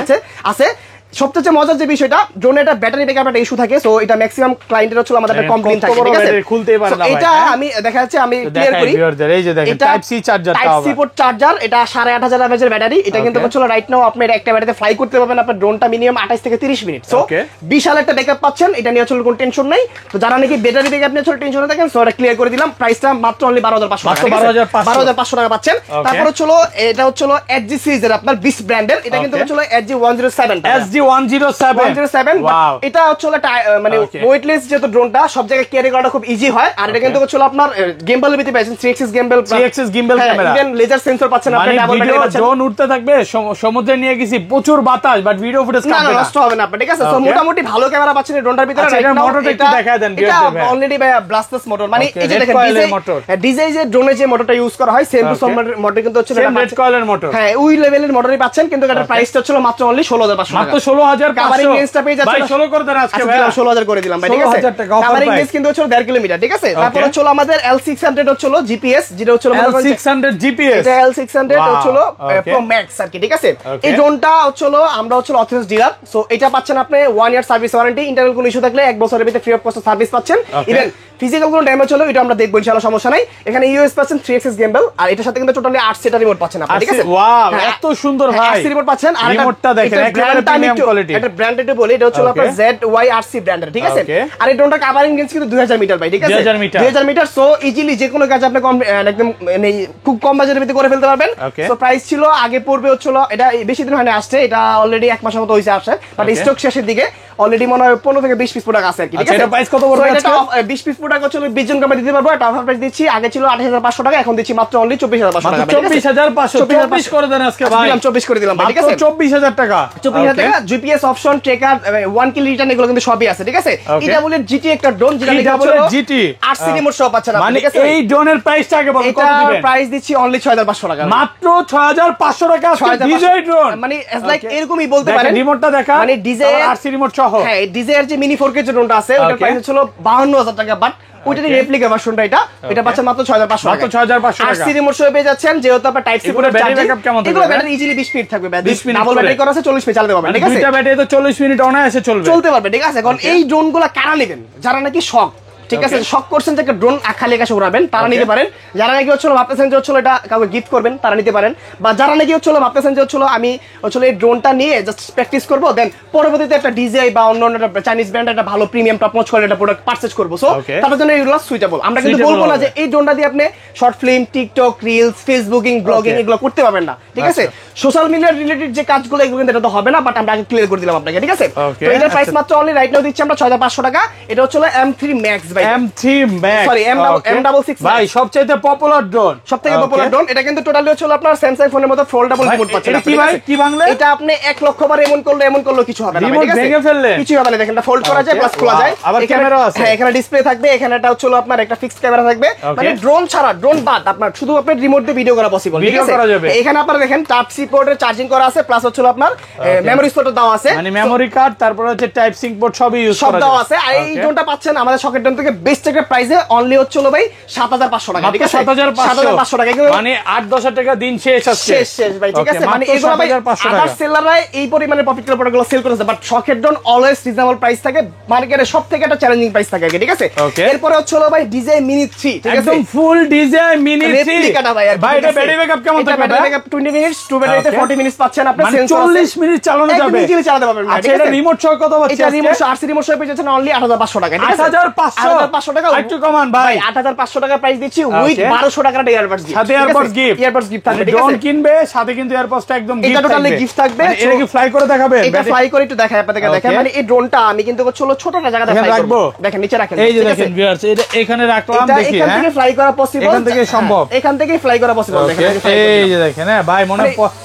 আছে। সবচেয়ে মজার যে বিষয়টা, ড্রোনের একটা ব্যাটারি ব্যাকআপ একটা ইস্যু থাকে, সো এটা ম্যাক্সিমাম ক্লায়েন্টের হচ্ছে আমাদের একটা কমপ্লেইন থাকে, ঠিক আছে, খুলতেই পারে না ভাই। এটা আমি দেখা যাচ্ছে আমি ক্লিয়ার করি, এই যে দেখেন type C charger, type C port charger, এটা 8,500 mAh এর ব্যাটারি, এটা কিন্তু হচ্ছে রাইট নাও আপনি একটা ব্যাটারিতে ফ্লাই করতে পারবেন আপনার ড্রোনটা মিনিমাম 28 থেকে 30 মিনিট, সো বিশাল একটা ব্যাকআপ পাচ্ছেন, এটা নিয়ে চলে কোনো টেনশন নাই। তো যারা নাকি ব্যাটারি ব্যাকআপ নিয়ে চলে টেনশনে থাকেন, সো এটা ক্লিয়ার করে দিলাম, প্রাইসটা মাত্র অনলি 12,500 টাকা পাচ্ছেন। তারপর হচ্ছে এটা হচ্ছে HG সিরিজের আপনার বিস ব্র্যান্ডের, এটা কিন্তু হচ্ছে HG 107 HG MT107 এটা হচ্ছে মানে ওয়েটলেস যেহেতু ড্রোনটা সব জায়গায় ক্যারি করাটা খুব ইজি হয়। আর এটা কিন্তু হচ্ছে আপনার গিম্বলের ভিতরে পাচ্ছেন 3 axis gimbal camera, even laser sensor পাচ্ছেন আপনি, ডাবল ব্যাটারি পাচ্ছেন। ড্রোন উঠতে থাকবে, সমুদ্রে নিয়ে গেছি, প্রচুর বাতাস, বাট ভিডিও ফুটেজ কাটবে না, নষ্ট হবে না আপনার, ঠিক আছে? সো মোটামুটি ভালো ক্যামেরা পাচ্ছেন এই ড্রোনটার ভিতরে। এটা মোটরটা একটু দেখায় দেন। এটা অলরেডি ব্লাস্টাস মোটর, মানে এই যে দেখেন ডিজে যে ড্রোনে যে মোটরটা ইউজ করা হয় সেম টু সেম মোটর কিন্তু হচ্ছে রেড কয়েলের মোটর। হ্যাঁ, ওই লেভেলের মোটরই পাচ্ছেন, কিন্তু এটার প্রাইসটা ছিল মাত্র অনলি 16500 টাকা। মাত্র 16500 কভারিং রেঞ্জটা পেয়ে যাচ্ছেন ভাই 16 করে দেন আজকে ভাই। 16000 করে দিলাম ভাই, ঠিক আছে? কভারিং রেঞ্জ কিন্তু হচ্ছে 1.5 কিলোমিটার, ঠিক আছে? তারপর হচ্ছে আমাদের L600 হচ্ছে জিপিএস, যেটা হচ্ছে L600 GPS, এটা L600 হচ্ছে প্রো ম্যাক্স আর কি, ঠিক আছে? এই ড্রোনটা হচ্ছে আমরা হচ্ছে অথরাইজড ডিলার। সো এটা পাচ্ছেন আপনি 1 ইয়ার সার্ভিস ওয়ারেন্টি, ইন্টারনাল কোনো ইস্যু থাকলে 1 বছরের ভিতরে ফ্রি অফ কস্ট সার্ভিস পাচ্ছেন। ইভেন ফিজিক্যাল কোনো ড্যামেজ হলো এটা আমরা দেখব ইনশাআল্লাহ, সমস্যা নাই। এখানে ইউএস পাচ্ছেন 3 axis gimbal, আর এটার সাথে কিন্তু টোটালি 8 সেটা রিমোট পাচ্ছেন আপনি, ঠিক আছে? ওয়াও, এত সুন্দর ভাই 8 রিমোট পাচ্ছেন। আর রিমোটটা দেখেন একেবারে প্রিমিয়াম কোয়ালিটি। এটা ব্র্যান্ডেড বলে, এটা হচ্ছে আপনার ZYRC ব্র্যান্ডের, ঠিক আছে? আর এই ড্রোনটা কভারিং রেঞ্জ কিন্তু 2000 মিটার ভাই, ঠিক আছে? 2000 মিটার। সো ইজিলি যে কোনো কাজ আপনি একদম খুব কম বাজেটের ভিতরে করে ফেলতে পারবেন। সো প্রাইস ছিল আগে পড়বে হচ্ছে এটা বেশি দিন হয়নি আসছে, এটা অলরেডি 1 মাসের মতো হইছে আসছে, বাট স্টক শেষের দিকে অলরেডি মনে হয় 15 থেকে 20 পিস প্রোডাক্ট আছে আর কি, ঠিক আছে? এটা প্রাইস কত পড়বে আজকে? 20 পিস প্রোডাক্ট হচ্ছে 20 জন আমরা দিতে পারবো। এটা অফার প্রাইস দিচ্ছি, আগে ছিল 28500 টাকা, এখন দিচ্ছি মাত্র অনলি 24500 টাকা। 24500 24 করে দেন আজকে ভাই। 24 করে দিলাম ভাই, ঠিক আছে? 24000 টাকা। 24000 টাকা। জিপিএস অপশন, ট্র্যাকার, 1 কিল রিটার্ন, এগুলো কিন্তু সবই আছে, ঠিক আছে? এটা বলে জিটি একটা ড্রোন, যেটা বলে জিটি 8 রিমোট সহ পাচ্ছেন আপনি, ঠিক আছে? এই ড্রোনের প্রাইসটা আগে বলুন কত দিবেন? এটা প্রাইস দিচ্ছি অনলি 6500 টাকা, মাত্র 6500 টাকা। ডিজে ড্রোন মানে লাইক এরকমই বলতে পারেন। রিমোটটা দেখা, মানে ডিজে 8 রিমোট সহ। হ্যাঁ, ডিজের যে মিনি 4K যে ড্রোনটা আছে ওটার প্রাইস ছিল 52000 টাকা, বাট ওইটারই রেপ্লিকা ভার্সনটা এটা পাচ্ছেন মাত্র 6500 টাকা। মাত্র 6500 টাকা। 8 রিমোট সহ পেয়ে যাচ্ছেন, যেহেতু আপনার টাইপ সি পোর্টের ব্যাটারি ব্যাকআপ কেমন থাকবে? এগুলো ব্যাটারি ইজিলি 20 মিনিট থাকবে, ডাবল ব্যাটারি করা আছে, 40 মিনিট চালাতে পারবেন, ঠিক আছে? দুইটা ব্যাটারি তো 40 মিনিট অনায়াসে চলতে পারবে, ঠিক আছে? কারণ এই ড্রোনগুলো কারা নেবেন? যারা নাকি শখ, ঠিক আছে, শখ করছেন যে একটা ড্রোন খালি আকাশে উড়াবেন, তারা নিতে পারেন। যারা নাকি হচ্ছে ভাবতেছেন যে হচ্ছে এটা কাউকে গিফট করবেন, তারা নিতে পারেন। বা যারা নাকি হচ্ছে ভাবতেছেন যে হচ্ছে আমি হচ্ছে এই ড্রোনটা নিয়ে জাস্ট প্র্যাকটিস করবো, দেন পরবর্তীতে একটা ডিজে বা অন্য একটা চাইনিজ ব্র্যান্ড একটা ভালো প্রিমিয়াম টপ নচ কোয়ালিটির প্রোডাক্ট পারচেজ করবো, সো তাদের জন্য এগুলো সুইটেবল। আমরা কিন্তু বলবো না যে এই ড্রোনটা দিয়ে আপনি short film, TikTok, reels, Facebooking, blogging এগুলো করতে পারবেন না, ঠিক আছে? সোশ্যাল মিডিয়া রিলেটেড যে কাজগুলো এগুলো কিন্তু এটা তো হবে না, বাট আমরা আগে ক্লিয়ার করে দিলাম আপনাকে, ঠিক আছে? তো এটার প্রাইস মাত্র অনলি রাইট নাও দিচ্ছি আমরা 6500 টাকা। এটা হচ্ছে M3 Max ভাই, M3 সরি M66 ভাই, সবচেয়ে পপুলার ড্রোন, সবথেকে পপুলার ড্রোন। এটা কিন্তু টোটালি হচ্ছে আপনার স্যামসাং ফোনের মতো ফোল্ডেবল রিমোট পাচ্ছেন। এটা কি ভাই, কি বাংলা? এটা আপনি 1 লক্ষ বার এমন করলে কিছু হবে না, রিমোট ভেঙে ফেললে কিছু হবে না। দেখেন এটা ফোল্ড করা যায়, প্লাস খোলা যায়, আবার ক্যামেরা আছে। হ্যাঁ, এখানে ডিসপ্লে থাকবে, এখানে এটা হচ্ছে আপনার একটা ফিক্সড ক্যামেরা থাকবে। মানে ড্রোন ছাড়া, ড্রোন বাদ আপনার শুধু আপনি রিমোট দিয়ে ভিডিও করা পসিবল, ঠিক আছে? এখানে আপনারা দেখেন টাইপ সি পোর্টের চার্জিং করা আছে, প্লাস হচ্ছে আপনার মেমরি স্লটও দেওয়া আছে, মানে মেমরি কার্ড, তারপর হচ্ছে টাইপ সি পোর্ট সবই ইউজ করা দেওয়া আছে। আর এই ড্রোনটা পাচ্ছেন আমাদের সকেট ড্রোন থেকে বেস্ট একটা প্রাইসে অনলি হচ্ছে ভাই 7500 টাকা, ঠিক আছে? 7500 টাকা, মানে 8-10 টাকা দিন শেষ আছে, শেষ ভাই, ঠিক আছে? মানে এগুলো ভাই আদার সেলাররা এই পরিমাণে প্রফিট করে প্রোডাক্টগুলো সেল করেছে, বাট শকেট ড্রোন অলওয়েজ রিজনেবল প্রাইস থাকে, মার্কেটে সবথেকে একটা চ্যালেঞ্জিং প্রাইস থাকে, ঠিক আছে? এরপরে হচ্ছে ভাই ডিজে মিনি 3, ঠিক আছে? একদম ফুল ডিজে মিনি 3 রেপ্লিকাটা ভাই। ভাই এটা ব্যাটারি ব্যাকআপ কেমন থাকবে? ব্যাটারি ব্যাকআপ 20 মিনিটস, টু ব্যাটারিতে 40 মিনিটস পাচ্ছেন আপনি, সেন্সর 40 মিনিট চালানো যাবে, ইজিলি চালাতে পারবেন। আচ্ছা, এটা রিমোট সহ কত পাচ্ছেন? এটা রিমোট আরসি রিমোট সহ পেয়ে যাচ্ছেন অনলি 8500 টাকা, ঠিক আছে? 8500 টাকা, একটু কমান ভাই। 8500 টাকা প্রাইস দিচ্ছি, উইথ 1200 টাকার ইয়ারবাডস গিফট, সাথে ইয়ারবাডস গিফট, থাকবে, ঠিক আছে? ড্রোন কিনবে সাথে কিন্তু ইয়ারবাডসটা একদম গিফট এটা টোটালি গিফট থাকবে। এটা কি ফ্লাই করে দেখাবেন? এটা ফ্লাই করে একটু দেখাই আপনাদেরকে, দেখেন মানে এই ড্রোনটা আমি কিন্তু ছোট একটা জায়গাতে ফ্লাই করব, দেখেন নিচে রাখেন, এই যে দেখেন ভিউয়ার্স, এটা এখানে রাখলাম, দেখি এখান থেকে ফ্লাই করা পসিবল, এখান থেকে সম্ভব, এখান থেকে ফ্লাই করা পসিবল, দেখেন এই যে দেখেন। হ্যাঁ ভাই, মনে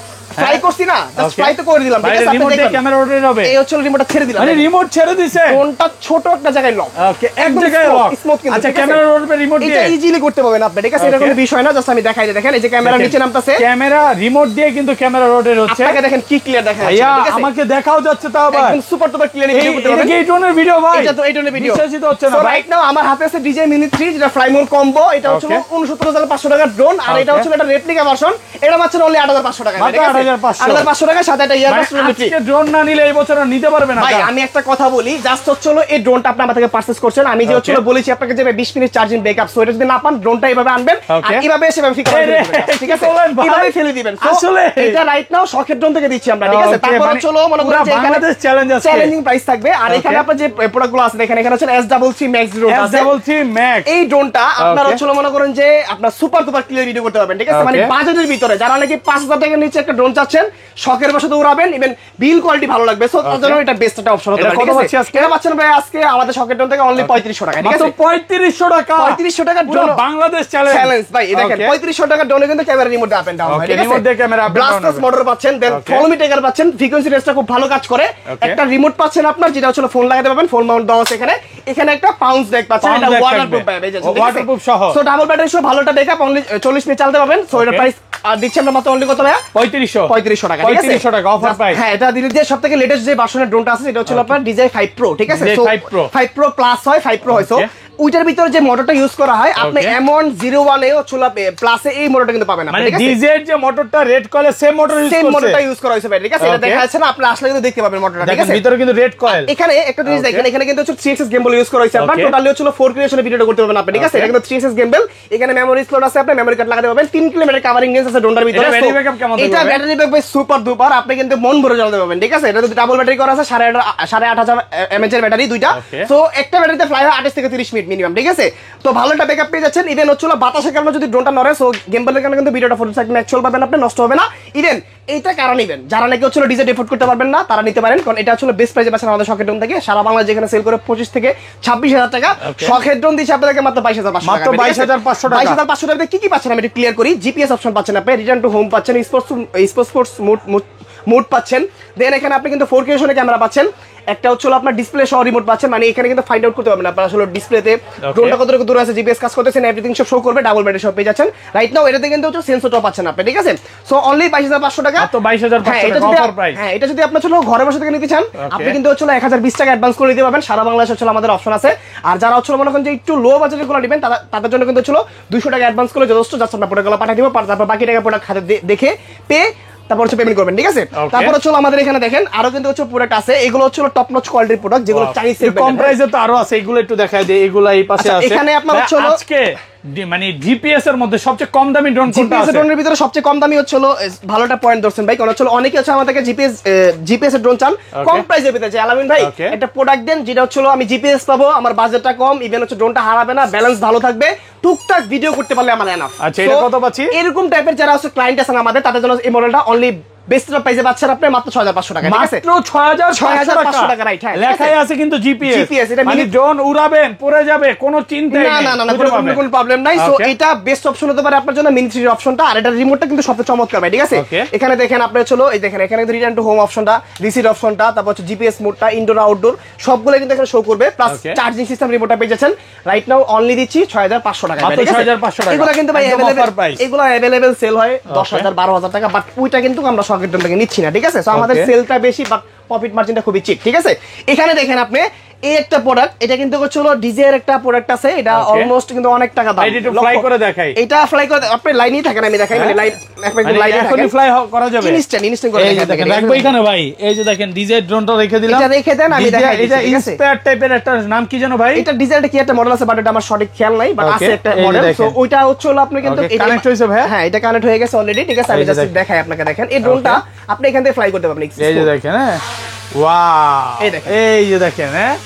ফ্লাই করছি না, জাস্ট ফ্লাই তো করে দিলাম, ঠিক আছে? রিমোট দিয়ে ক্যামেরা রোটেট হবে, এই হচ্ছে রিমোটটা ছেড়ে দিলাম, মানে রিমোট ছেড়ে দিছে, কোনটা ছোট একটা জায়গায় লক, ওকে, এক জায়গায় লক, স্মুথ কিন্তু। আচ্ছা, ক্যামেরা রোটেট রিমোট দিয়ে এটা ইজিলি করতে পারবেন আপনি, ঠিক আছে? এটা কোনো বিষয় না, জাস্ট আমি দেখাই দিই, দেখেন এই যে ক্যামেরা নিচে নামতাছে, ক্যামেরা রিমোট দিয়ে কিন্তু ক্যামেরা রোটেট হচ্ছে, আপনাকে দেখেন কি ক্লিয়ার দেখা যাচ্ছে, ঠিক আছে? আমাকে দেখাও যাচ্ছে, তাও ভাই একদম সুপার টুপার ক্লিয়ার ভিডিও করতে পারবেন। এই ড্রোনের ভিডিও ভাই, এটা তো এই ড্রোনের ভিডিও বিশ্বাসই তো হচ্ছে না ভাই। রাইট নাও আমার হাতে আছে ডিজে মিনি 3, যেটা ফ্লাই মোড কম্বো, এটা হচ্ছে 69500 টাকার ড্রোন, আর এটা হচ্ছে একটা রেপ্লিকা ভার্সন, এটা পাচ্ছেন অনলি 8500 টাকা, ঠিক আছে? 8500 টাকা, সাথে একটা ইয়ারবাডস ফ্রি। আজকে ড্রোন না নিলে এই বছর নিতে পারবে না ভাই। আমি একটা কথা বলি, জাস্ট হচ্ছে এই ড্রোনটা আপনি আমার থেকে পারচেজ করছেন, আমি যে হচ্ছে বলেছি আপনাকে যে 20 মিনিট চার্জিং ব্যাকআপ, সো এটা যদি না পান ড্রোনটা এইভাবে আনবেন, আর এইভাবে এসে ঠিক করে দিবেন, ঠিক আছে? এইভাবে ফেলে দিবেন। আসলে এটা রাইট নাও শকের ড্রোন থেকে দিচ্ছি আমরা, ঠিক আছে? তারপর চলো মনে করেন যে এখানে চ্যালেঞ্জ আছে, চ্যালেঞ্জিং প্রাইস থাকবে। আর এখানে আপনার যে প্রোডাক্টগুলো আছে দেখেন, এখানে হচ্ছে S33 Max ড্রোন আছে, S33 Max। এই ড্রোনটা আপনার হচ্ছে মনে করেন যে আপনার সুপার সুপার ক্লিয়ার ভিডিও করতে পারবেন, ঠিক আছে? মানে বাজেটের ভিতরে যারা নাকি 5000 টাকার নিচে একটা ড্রোন চাচ্ছেন, শখের বসে তো উড়াবেন, ইভেন বিল কোয়ালিটি ভালো লাগবে, সো তার জন্য এটা বেস্ট একটা অপশন হতে পারে। কত পাচ্ছি আজকে? এটা পাচ্ছেন ভাই আজকে আমাদের শখের ড্রোন থেকে অনলি 3500 টাকা, ঠিক মাত্র আছে? 3500 টাকা, 3500 টাকার পুরো ড্রোন বাংলাদেশ চ্যালেঞ্জ ভাই। এই দেখেন 3500 টাকার ড্রোনে কিন্তু camera remote up and down হয়, ঠিক আছে? রিমোট দিয়ে camera up and down blasters motor পাচ্ছেন, দেন ফলোমিটার পাচ্ছেন, ফ্রিকোয়েন্সি রেঞ্জটা খুব ভালো কাজ করে। একটা রিমোট পাচ্ছেন আপনার, যেটা হচ্ছে ফোন লাগাতে পারবেন, ফোন মাউন্ট দেওয়া আছে এখানে। এখানে একটা পাউন্স ব্যাগ পাচ্ছেন, এটা ওয়াটারপ্রুফ ব্যাগ, এই যে ওয়াটারপ্রুফ সহ। সো ডাবল ব্যাটারি সহ ভালোটা ব্যাকআপ, অনলি 40 মিনিট চালাতে পারবেন। সো এটা প্রাইস আর দিচ্ছি আমরা মাত্র অনলি কত ভাইয়া? 3500 টাকা, ঠিক আছে? 3500 টাকা অফার প্রাইস। হ্যাঁ, এটা দিলে যে সবথেকে লেটেস্ট যে ভার্সনের ড্রোনটা আছে এটা হচ্ছে আপনার DJI 5 Pro, ঠিক আছে? DJI সো 5 Pro প্লাস হয়, 5 Pro হয়। সো ওইটার ভিতরে যে মোটরটা ইউজ করা হয়, আপনি এমন 01 এও চুলা প্লাসে এই মোটরটা কিন্তু পাবেন না, মানে ঠিক আছে? ডিজের যে মোটরটা red coil same motor use করছে, সেম মোটরটা ইউজ করা হয়েছে ভাই, ঠিক আছে? এটা দেখা যাচ্ছে না, আপনি আসলে কিন্তু দেখতে পাবেন মোটরটা, ঠিক দেখেন আছে? ভিতরে কিন্তু রেড কয়েল। এখানে একটা জিনিস দেখেন, এখানে কিন্তু হচ্ছে 3axis gimbal ইউজ করা হয়েছে আপনার, টোটালি হচ্ছে 4K রেজোলিউশনে ভিডিওটা করতে পারবেন আপনি, ঠিক আছে? এটা কিন্তু 3axis gimbal, এখানে মেমোরি স্লট আছে, আপনি মেমোরি কার্ড লাগাতে পারবেন, 3 কিলোমিটার কভারিং রেঞ্জ আছে ড্রোনটার ভিতরে। ব্যাটারি ব্যাকআপ কেমন থাকবে? এটা ব্যাটারি ব্যাকআপ সুপার ডুপার, আপনি কিন্তু মন ভরে চালাতে পারবেন, ঠিক আছে? এটা যদি ডাবল ব্যাটারি করা আছে 8500 mAh এর ব্যাটারি দুইটা। সো একটা ব্যাটারিতে ফ্লাই হয় 28 থেকে 30 মিনিট মিনিমাম, ঠিক আছে? তো ভালোটা ব্যাকআপ পেয়ে যাচ্ছেন। ইভেন হচ্ছে বাতাসের কারণে যদি ড্রোনটা নড়ে, সো গিম্বলের কারণে কিন্তু ভিডিওটা 40 ন্যাচুরাল পাবেন, আপনি নষ্ট হবে না। ইভেন এইটা কারা নেবেন, যারা নাকি হচ্ছে ডিজে এফোর্ড করতে পারবেন না, তারা নিতে পারেন, কারণ এটা হচ্ছে বেস্ট প্রাইসে পাচ্ছেন আমাদের শখের ড্রোন থেকে। সারা বাংলাদেশ যেখানে সেল করে 25 থেকে 26000 টাকা, শখের ড্রোন দিচ্ছে আপনাদেরকে মাত্র 22500 টাকা, মাত্র 22500 টাকা। 22500 টাকাতে কি কি পাচ্ছেন আমি একটু ক্লিয়ার করি। জিপিএস অপশন পাচ্ছেন আপনি, রিটার্ন টু হোম পাচ্ছেন, স্পোর্টস মোড পাচ্ছেন, দেন এখানে আপনি কিন্তু 4K রেজোলিউশনে ক্যামেরা পাচ্ছেন, একটা হচ্ছে আপনার ডিসপ্লে সহ রিমোট পাচ্ছেন, মানে এখানে কিন্তু ফাইন্ড আউট করতে পারবেন আপনারা আসলে ডিসপ্লেতে ড্রোনটা কতটুকু দূরে আছে, জিপিএস কাজ করতেছেন, এভরিথিং সব শো করবে, ডাবল ব্যাটারি সব পেয়ে যাচ্ছেন। রাইট নাও এটাতে কিন্তু হচ্ছে সেন্সরটাও পাচ্ছেন আপনি, ঠিক আছে? সো অনলি 22500 টাকা, মাত্র 22500 টাকা অফার প্রাইস। হ্যাঁ, এটা যদি আপনি চলো ঘরে বসে থেকে নিতে চান, আপনি কিন্তু হচ্ছে 1020 টাকা অ্যাডভান্স করে দিতে পারবেন। সারা বাংলাদেশে হচ্ছে আমাদের অপশন আছে। আর যারা হচ্ছে মনে করেন যে একটু লো বাজেটের গুলো নেবেন, তাদের জন্য কিন্তু হচ্ছে 200 টাকা অ্যাডভান্স করে যথেষ্ট, জাস্ট আমরা প্রোডাক্টগুলো পাঠিয়ে দিব, তারপর বাকি টাকা প্রোডাক্ট হাতে দেখে পেয়ে তারপর হচ্ছে পেমেন্ট করবেন, ঠিক আছে? তারপর হচ্ছে আমাদের এখানে দেখেন আরো কিন্তু হচ্ছে প্রোডাক্ট আছে, এগুলো হচ্ছে টপ নচ কোয়ালিটির প্রোডাক্ট, যেগুলো চাইনিজ কম প্রাইসে তো আরো আছে, এগুলো একটু দেখায় দেই। এগুলো এই পাশে আছে। এখানে আপনার হচ্ছে আজকে মানে জিপিএস এর মধ্যে সবচেয়ে কম দামি ড্রোন কোনটা আছে? ড্রোনের ভিতরে সবচেয়ে কম দামি হচ্ছে ভালোটা পয়েন্ট ধরছেন ভাই, কারণ হচ্ছে অনেকে হচ্ছে আমাদেরকে জিপিএস এর ড্রোন চান কম প্রাইসের ভিতরে, যে আলামিন ভাই একটা প্রোডাক্ট দেন যেটা হচ্ছে আমি জিপিএস পাবো, আমার বাজেটটা কম, ইভেন হচ্ছে ড্রোনটা হারাবে না, ব্যালেন্স ভালো থাকবে, টুকটাক ভিডিও করতে পারলে আমার এনাফ। আচ্ছা, এটা কত পাচ্ছি? এরকম টাইপের যারা হচ্ছে ক্লায়েন্ট আছেন আমাদের, তাদের জন্য এই মডেলটা অনলি বেস্ট প্রাইসে পাচ্ছেন আপনি মাত্র 6500 টাকা, ঠিক আছে? মাত্র 6500 টাকা, রাইট? হ্যাঁ, লেখাই আছে কিন্তু জিপিএস, এটা মানে ড্রোন উড়াবেন পড়ে যাবে কোনো চিন্তা নেই, না কোনো প্রবলেম নাই। সো এটা বেস্ট অপশন হতে পারে আপনার জন্য, মিনি 3 অপশনটা। আর এটা রিমোটটা কিন্তু সবচেয়ে চমৎকার ভাই, ঠিক আছে? এখানে দেখেন আপনি চলো এই দেখেন, এখানে কিন্তু রিটার্ন টু হোম অপশনটা, রিসিট অপশনটা, তারপর হচ্ছে জিপিএস মোডটা, ইনডোর আউটডোর সবগুলো কিন্তু এখানে শো করবে, প্লাস চার্জিং সিস্টেম রিমোটটা পেয়ে যাচ্ছেন। রাইট নাও অনলি দিচ্ছি 6500 টাকা, ঠিক আছে? 6500 টাকা। এগুলো কিন্তু ভাই अवेलेबल সেল হয় 10000 12000 টাকা, বাট ওইটা কিন্তু আমরা শখের ড্রোন থেকে নিচ্ছি না, ঠিক আছে? সো আমাদের সেলটা বেশি, বাট প্রফিট মার্জিনটা খুবই চিপ, ঠিক আছে? এখানে দেখেন আপনি এই একটা প্রোডাক্ট, এটা কিন্তু হলো ডিজের একটা প্রোডাক্ট আছে, এটা অলমোস্ট কিন্তু অনেক টাকা দাম। এটা ফ্লাই করে দেখাই, এটা ফ্লাই করে আপনি লাইনই থাকেন, আমি দেখাই, মানে লাইন একদম লাইনে থাকেন, এখনই ফ্লাই করা যাবে, ইনস্ট্যান্ট করে দেখেন। রাখবো এখানে ভাই, এই যে দেখেন ডিজে ড্রোনটা রেখে দিলাম, এটা রেখে দেন, আমি দেখাই। এটা ইন্সপায়ার টাইপের একটা নাম কি জানো ভাই? এটা ডিজেলটা কি একটা মডেল আছে, বাট এটা আমার সঠিক খেয়াল নাই, বাট আছে একটা মডেল। সো ওইটা হচ্ছে আপনি কিন্তু কানেক্ট হয়েছে ভাই? হ্যাঁ, এটা কানেক্ট হয়ে গেছে অলরেডি, ঠিক আছে? আমি জাস্ট দেখাই আপনাকে, দেখেন এই ড্রোনটা আপনি এখান থেকে ফ্লাই করতে পারবেন। এই যে দেখেন, হ্যাঁ, ওয়াও, এই যে দেখেন, হ্যাঁ,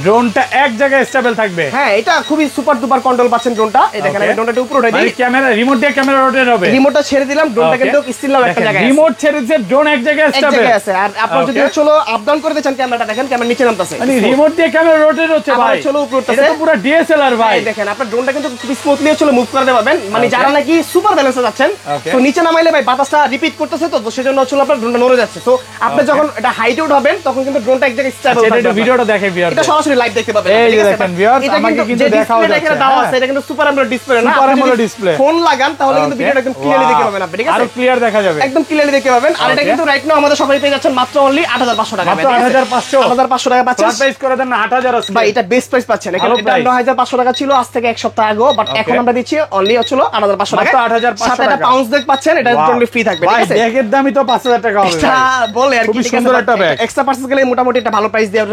ড্রোনটা এক জায়গায় স্টেবল থাকবে। হ্যাঁ, এটা খুবই সুপার ডুপার কন্ট্রোল পাচ্ছেন ড্রোনটা। এই দেখেন আমি ড্রোনটা উপরে উঠাই দিই, ক্যামেরা রিমোট দিয়ে ক্যামেরা রোটেট হবে, রিমোটটা ছেড়ে দিলাম, ড্রোনটা কিন্তু স্টিল নাও একটা জায়গায় আছে, রিমোট ছেড়ে দিলে ড্রোন এক জায়গায় স্টেবল আছে। আর আপনারা যদি চলো আপ ডাউন করতে চান, ক্যামেরাটা দেখেন ক্যামেরা নিচে নামতাছে, মানে রিমোট দিয়ে ক্যামেরা রোটেট হচ্ছে ভাই, চলো উপরে উঠতেছে, এটা তো পুরো ডিএসএলআর ভাই। দেখেন আপনার ড্রোনটা কিন্তু খুব স্মুথলি চলো মুভ করতে পারবেন, মানে যারা নাকি সুপার ব্যালেন্সে যাচ্ছেন, তো নিচে নামাইলে ভাই বাতাসটা রিপিট করতেছে, তো সেজন্য চলো আপনার ড্রোনটা নড়ে যাচ্ছে। তো আপনি যখন এটা হাইট আউট হবেন, তখন কিন্তু ড্রোনটা এক জায়গায় স্টেবল থাকবে। এটা ভিডিওটা দেখে ভিউয়ার, এটা সরাসরি লাইভ দেখতে পাবেন, এই যে দেখেন ভিউয়ার, আমাকে কিন্তু দেখাও যাচ্ছে, এখানে দাও আছে, এটা কিন্তু সুপার অ্যামোলেড ডিসপ্লে না, সুপার অ্যামোলেড ডিসপ্লে, ফোন লাগান তাহলে কিন্তু ভিডিওটা একদম ক্লিয়ারলি দেখতে পাবেন আপনি, ঠিক আছে? আরো ক্লিয়ার দেখা যাবে, একদম ক্লিয়ারলি দেখতে পাবেন। আর এটা কিন্তু রাইট নাও আমাদের সবাই পেয়ে যাচ্ছেন মাত্র অনলি 8500 টাকা, মাত্র 8500 টাকা পাচ্ছেন। প্রাইস করে দেন না 8000 আছে ভাই, এটা বেস্ট প্রাইস পাচ্ছেন। এখানে এটা 9500 টাকা ছিল আজ থেকে এক সপ্তাহ আগে, বাট এখন আমরা দিচ্ছি অনলি হচ্ছে 8500 টাকা, মাত্র 8500 সাথে একটা পাউন্স ব্যাগ পাচ্ছেন, এটা টোটালি ফ্রি থাকবে, ঠিক আছে? ভাই ব্যাগের দামই তো 5000 টাকা হবে, এটা বলে আর কি, খুব ঠিক সুন্দর আছে? একটা ব্যাগ, এক্সট্রা পারচেজ গেলে মোটামুটি একটা ভালো প্রাইস দিয়ে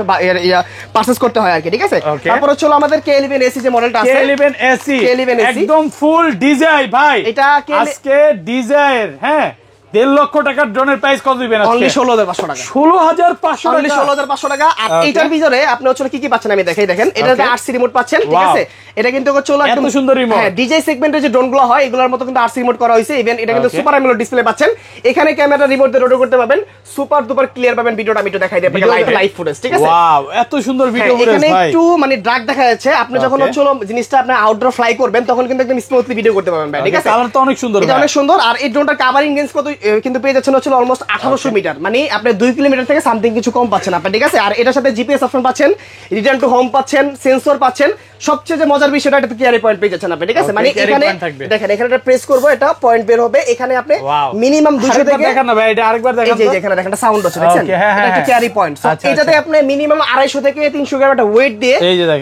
পারচেজ করতে হয় আর কি, ঠিক আছে? তারপর হচ্ছে আমাদের K11 AC যে মডেলটা আছে, K11 AC K11 AC একদম ফুল ডিজাই ভাই, এটা আজকে ডিজাইর, হ্যাঁ, 1.5 লক্ষ টাকার ড্রোনের প্রাইস কত দিবেন আজকে? অনলি 16500 টাকা। 16500 টাকা। অনলি 16500 টাকা। আর এইটার ভিতরে আপনি হচ্ছে কি কি পাচ্ছেন আমি দেখাই, দেখেন এটাতে RC রিমোট পাচ্ছেন, ঠিক আছে? এটা কিন্তু হচ্ছে একদম এত সুন্দর রিমোট। হ্যাঁ, ডিজে সেগমেন্টের যে ড্রোনগুলো হয় এগুলোর মতো কিন্তু RC রিমোট করা হয়েছে। ইভেন এটা কিন্তু সুপার অ্যামোলেড ডিসপ্লে পাচ্ছেন। এখানে ক্যামেরা রিমোট দিয়ে রোটেট করতে পারবেন, সুপার ডুপার ক্লিয়ার পাবেন ভিডিওটা। আমি একটু দেখাই দিই আপনাকে লাইভ ফুটেজ, ঠিক আছে? ওয়াও, এত সুন্দর ভিডিও ফুটেজ এখানে ভাই। একটু মানে ড্রাগ দেখা যাচ্ছে। আপনি যখন হচ্ছে জিনিসটা আপনি আউটডোর ফ্লাই করবেন তখন কিন্তু একদম স্মুথলি ভিডিও করতে পারবেন ভাই, ঠিক আছে? কালার তো অনেক সুন্দর, এটা অনেক সুন্দর। আর এই ড্রোনটার কাভারিং রেঞ্জ কত কিন্তু পেয়ে যাচ্ছেন হচ্ছে অলমোস্ট 1800 মিটার, মানে আপনি 2 কিলোমিটার থেকে সামথিং কিছু কম পাচ্ছেন আপনি, ঠিক আছে? আর এটার সাথে জিপিএস অপশন পাচ্ছেন, রিটার্ন টু হোম পাচ্ছেন, সেন্সর পাচ্ছেন। সবচেয়ে যে মজার বিষয়টা, এটা ক্যারি পয়েন্ট পেয়ে যাচ্ছেন আপনি, ঠিক আছে? মানে এখানে দেখেন, এখানে একটা প্রেস করব, এটা পয়েন্ট বের হবে। এখানে আপনি মিনিমাম 200 থেকে দেখেন না ভাই, এটা আরেকবার দেখেন তো। এই যে এখানে দেখেন একটা সাউন্ড আছে, দেখছেন? এটা একটা ক্যারি পয়েন্ট। সো এটাতে আপনি মিনিমাম 250 থেকে 300 গ্রাম একটা ওয়েট দিয়ে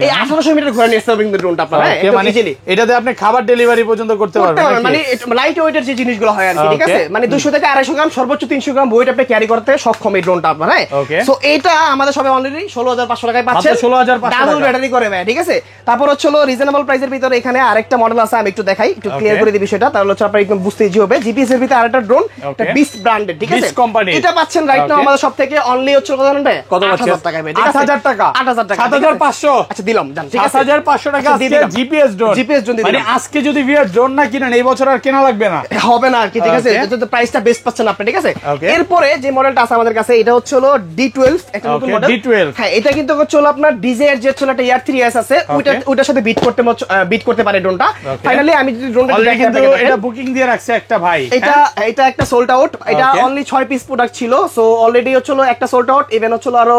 এই 1800 মিটার ঘুরে নিয়ে আসতে কিন্তু ড্রোনটা আপনারা মানে এটাতে আপনি খাবার ডেলিভারি পর্যন্ত করতে পারবেন। মানে লাইট ওয়েটের যে জিনিসগুলো হয় আর কি, ঠিক আছে? মানে 200 থেকে 250 গ্রাম, সর্বোচ্চ 300 গ্রাম ওয়েট আপনি ক্যারি করতে সক্ষম এই ড্রোনটা আপনারা। সো এটা আমাদের সবাই অলরেডি 16500 টাকায় পাচ্ছেন, 16500 ডাবল ব্যাটারি করে ভাই, ঠিক আছে? তারপর হচ্ছে রিজনেবল প্রাইসের ভিতরে এখানে আরেকটা মডেল আছে, আমি একটু দেখাই, একটু ক্লিয়ার করে দিই বিষয়টা, তাহলে হচ্ছে আপনারা একদম বুঝতে ইজি হবে। জিপিএস এর ভিতরে আরেকটা ড্রোন, এটা বিস ব্র্যান্ডেড, ঠিক আছে? এটা পাচ্ছেন রাইট নাও আমাদের সব থেকে অনলি হচ্ছে কত জানেন ভাই? কত পাচ্ছেন? 8000 টাকা ভাই, ঠিক আছে? 8000 টাকা, 8000 টাকা, 7500। আচ্ছা দিলাম, জান, ঠিক আছে? 7500 টাকা আজকে জিপিএস ড্রোন। জিপিএস ড্রোন মানে আজকে যদি ভিআর ড্রোন না কিনেন এই বছর আর কেনা লাগবে না, হবে না আর কি, ঠিক আছে? এটা তো প্রাইসটা বেস্ট পাচ্ছেন আপনি, ঠিক আছে? এরপরে যে মডেলটা আছে আমাদের কাছে, এটা হচ্ছে হলো D12, একটা নতুন মডেল D12। হ্যাঁ, এটা কিন্তু হচ্ছে হলো আপনার ডিজের যে ছিল একটা Air3s আছে, ওইটার সাথে বিট করতে পারে ড্রোনটা। ফাইনালি আমি যদি ড্রোনটা দেখাই আপনাকে, এটা বুকিং দিয়ে রাখছে একটা ভাই। এটা একটা সোল্ড আউট। এটা অনলি 6 পিস প্রোডাক্ট ছিল। সো অলরেডি হচ্ছে একটা সোল্ড আউট। ইভেন হচ্ছে আরো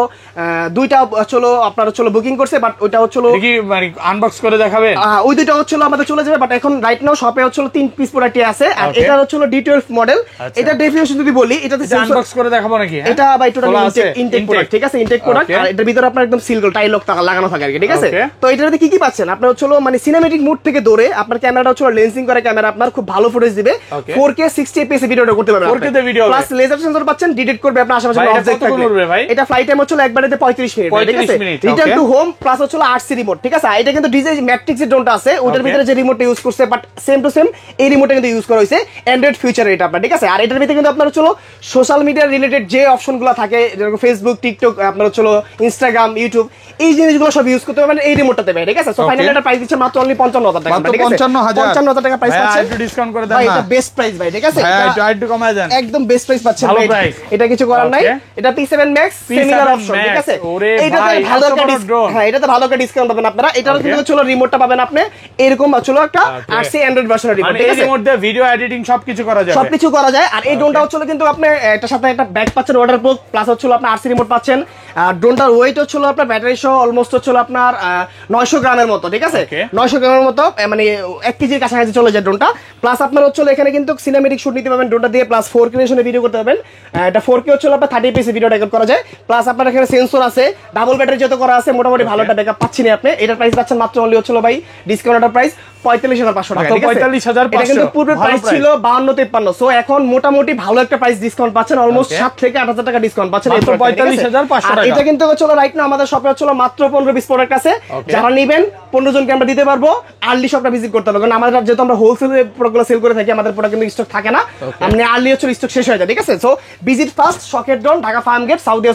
দুইটা হচ্ছে আপনার হচ্ছে বুকিং করছে, বাট ওইটা হচ্ছে কি মানে আনবক্স করে দেখাবেন? ওই দুইটা হচ্ছে আমাদের চলে যাবে, বাট এখন রাইট নাও শপে হচ্ছে 3 পিস প্রোডাক্টই আছে। আর এটা হচ্ছে D12 মডেল। এটা ডেফিনিশন যদি বলি, এটাতে আনবক্স করে দেখাবো নাকি? এটা ভাই টোটাল ইনটেক প্রোডাক্ট, ঠিক আছে? Intact product. আর এটার ভিতরে আপনার একদম সিল গোল টাই লক লাগানো থাকে আর কি, ঠিক আছে? তো এটাতে কি কি পাচ্ছেন আপনি হচ্ছে মানে সিনেমেটিক মুড থেকে ধরে আপনার ক্যামেরাটা হচ্ছে লেন্সিং করে ক্যামেরা আপনার খুব ভালো ফুটেজ দিবে। 4K 60 fps ভিডিওটা করতে পারবেন, 4K তে ভিডিও, প্লাস লেজার সেন্সর পাচ্ছেন, ডিটেক্ট করবে আপনার আশেপাশে অবজেক্ট থাকলে। এটা ফ্লাইট টাইম হচ্ছে একবারে 35 মিনিট, ঠিক আছে? রিটার্ন টু হোম প্লাস হচ্ছে RC রিমোট, ঠিক আছে? এটা কিন্তু ডিজে ম্যাট্রিক্স এর ড্রোনটা আছে, ওটার ভিতরে যে রিমোটটা ইউজ করছে, বাট সেম টু সেম এই রিমোটটা কিন্তু ইউজ করা হয়েছে অ্যান্ড্রয়েড ফিউচার এটা আপনার, ঠিক আছে? আর এটার ভিতরে কিন্তু আপনার হচ্ছে সোশ্যাল মিডিয়া রিলেটেড যে অপশনগুলো থাকে, যেরকম ফেসবুক, টিকটক, আপনার হচ্ছে ইনস্টাগ্রাম, ইউটিউব, এই জিনিসগুলো সব ইউজ করতে পারবেন এই রিমোটটাতে ভাই, ঠিক আছে? সো ফাইনালি এটা প্রাইস দিচ্ছে মাত্র অনলি 55000 টাকা, ঠিক আছে? 55000 টাকা প্রাইস পাচ্ছেন। একটু ডিসকাউন্ট করে দেন ভাই, না, এটা বেস্ট প্রাইস ভাই, ঠিক আছে? এটা একটু কমায় দেন, একদম বেস্ট প্রাইস পাচ্ছেন ভাই, এটা কিছু করার নাই। এটা P7 Max সেমিনার অপশন, ঠিক আছে? এটাতে ভালো একটা ডিসকাউন্ট, হ্যাঁ এটাতে ভালো একটা ডিসকাউন্ট পাবেন আপনারা। এটার কিন্তু চলো রিমোটটা পাবেন আপনি এরকম চলো একটা RC অ্যান্ড্রয়েড ভার্সনের রিমোট, ঠিক আছে? এর মধ্যে ভিডিও এডিটিং সবকিছু করা যাবে, সবকিছু করা যায়। আর এই ড্রোনটা হচ্ছে কিন্তু আপনি এটার সাথে একটা ব্যাগ পাচ্ছেন ওয়াটারপ্রুফ, প্লাস হচ্ছে আপনার RC রিমোট পাচ্ছেন। আর ড্রোনটার ওয়েট হচ্ছে আপনার ব্যাটারি সহ অলমোস্ট হচ্ছে আপনার 900 গ্রামের মতো, ঠিক আছে? 900 গ্রামের মতো, মানে 1 কেজির কাছাকাছি চলে যায় ড্রোনটা। প্লাস আপনার হচ্ছে এখানে কিন্তু সিনেমেটিক শুট নিতে পারবেন ড্রোনটা দিয়ে, প্লাস 4K রেজোলিউশনে ভিডিও করতে পারবেন। এটা 4K হচ্ছে আপনার 30 fps ভিডিও রেকর্ড করা যায়। প্লাস আপনার এখানে সেন্সর আছে, ডাবল ব্যাটারি যত করা আছে, মোটামুটি ভালো একটা ব্যাকআপ পাচ্ছেন আপনি। এটার প্রাইস পাচ্ছেন মাত্র অনলি হচ্ছে ভাই ডিসকাউন্টের প্রাইস 45500 টাকা, ঠিক আছে? 45500। এটা কিন্তু পূর্বে প্রাইস ছিল 5253। সো এখন মোটামুটি ভালো একটা প্রাইস ডিসকাউন্ট পাচ্ছেন, অলমোস্ট 7 থেকে 8000 টাকা ডিসকাউন্ট পাচ্ছেন এই 45500 টাকা। এটা কিন্তু হচ্ছে রাইট নাও আমাদের শপে হচ্ছে মাত্র 15-20 প্রোডাক্ট আছে। যারা নেবেন 15 জনকে আমরা দিতে পারবো। আর্লি শপটা ভিজিট করতে হবে, কারণ আমাদের যেহেতু আমরা হোলসেলে প্রোডাক্টগুলো সেল করে থাকি, আমাদের প্রোডাক্ট কিন্তু স্টক থাকে না। আপনি আর্লি হচ্ছে স্টক শেষ হয়ে যায়, ঠিক আছে? সো ভিজিট ফার্স্ট শকেট drone, Dhaka farm gate, Saudia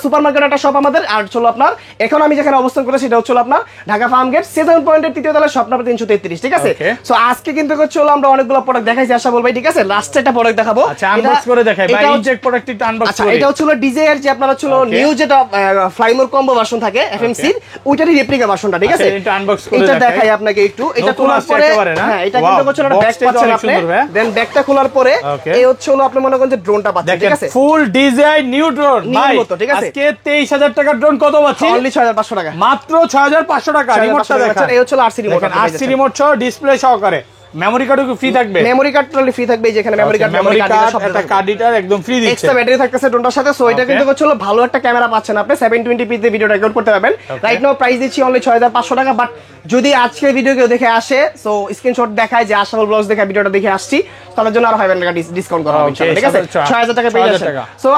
supermarket একটা শপ আমাদের। আর চলো আপনার এখন আমি যেখানে অবস্থান করেছি সেটা হচ্ছে আপনার ঢাকা ফার্ম গেট 7 পয়েন্টের 3য় তলায়, শপ নাম্বার 333, ঠিক আছে? সো আজকে কিন্তু হচ্ছে আমরা অনেকগুলো প্রোডাক্ট দেখাইছি, আশা বলবো, ঠিক আছে? লাস্টে একটা প্রোডাক্ট দেখাবো। আচ্ছা, আনবক্স করে দেখাই ভাই, ইনজেক্ট প্রোডাক্ট একটু আনবক্স করি। এটা হচ্ছে ডিজে এর যে আপনার হচ্ছে নিউ যেটা ফ্লাইমোর কম্বো ভার্সন থাকে FMC, ওইটারই রেপ্লিকা ভার্সনটা, ঠিক আছে? এটা আনবক্স করে এটা দেখাই আপনাকে একটু। এটা খোলার পরে, হ্যাঁ এটা কিন্তু হচ্ছে একটা ব্যাগ পাচ্ছেন আপনি। দেন ব্যাগটা খোলার পরে এই হচ্ছে আপনি মনে করেন যে ড্রোনটা পাচ্ছেন, ঠিক আছে? ফুল ডিজাইন নিউ ড্রোন ভাই, ঠিক আছে? আজকে 23000 টাকার ড্রোন কত পাচ্ছি? অনলি 6500 টাকা, মাত্র 6500 টাকা। রিমোটটা দেখেন, এই হচ্ছে RC রিমোট, RC রিমোট সহ ডিসপ্লে সহকারে। মেমরি কার্ডও ফ্রি থাকবে, মেমরি কার্ড টোটালি ফ্রি থাকবে। যেখানে মেমরি কার্ড সব একটা কার্ড এটার একদম ফ্রি দিচ্ছে, এক্সট্রা ব্যাটারি থাকতেছে ড্রোনটার সাথে। সো এটা কিন্তু হচ্ছে ভালো একটা ক্যামেরা পাচ্ছেন আপনি, 720p তে ভিডিও রেকর্ড করতে পারবেন। রাইট নাও প্রাইস দিচ্ছি অনলি 6500 টাকা। বাট যদি আজকে ভিডিও কেউ দেখে আসে, সো স্ক্রিনশট দেখায় যে আশরাফুল ব্লগস দেখে ভিডিওটা দেখে আসছি, তার জন্য আর 500 টাকা ডিসকাউন্ট করা হবে ইনশাআল্লাহ, ঠিক আছে? 6000 টাকা পেয়ে যাচ্ছেন। সো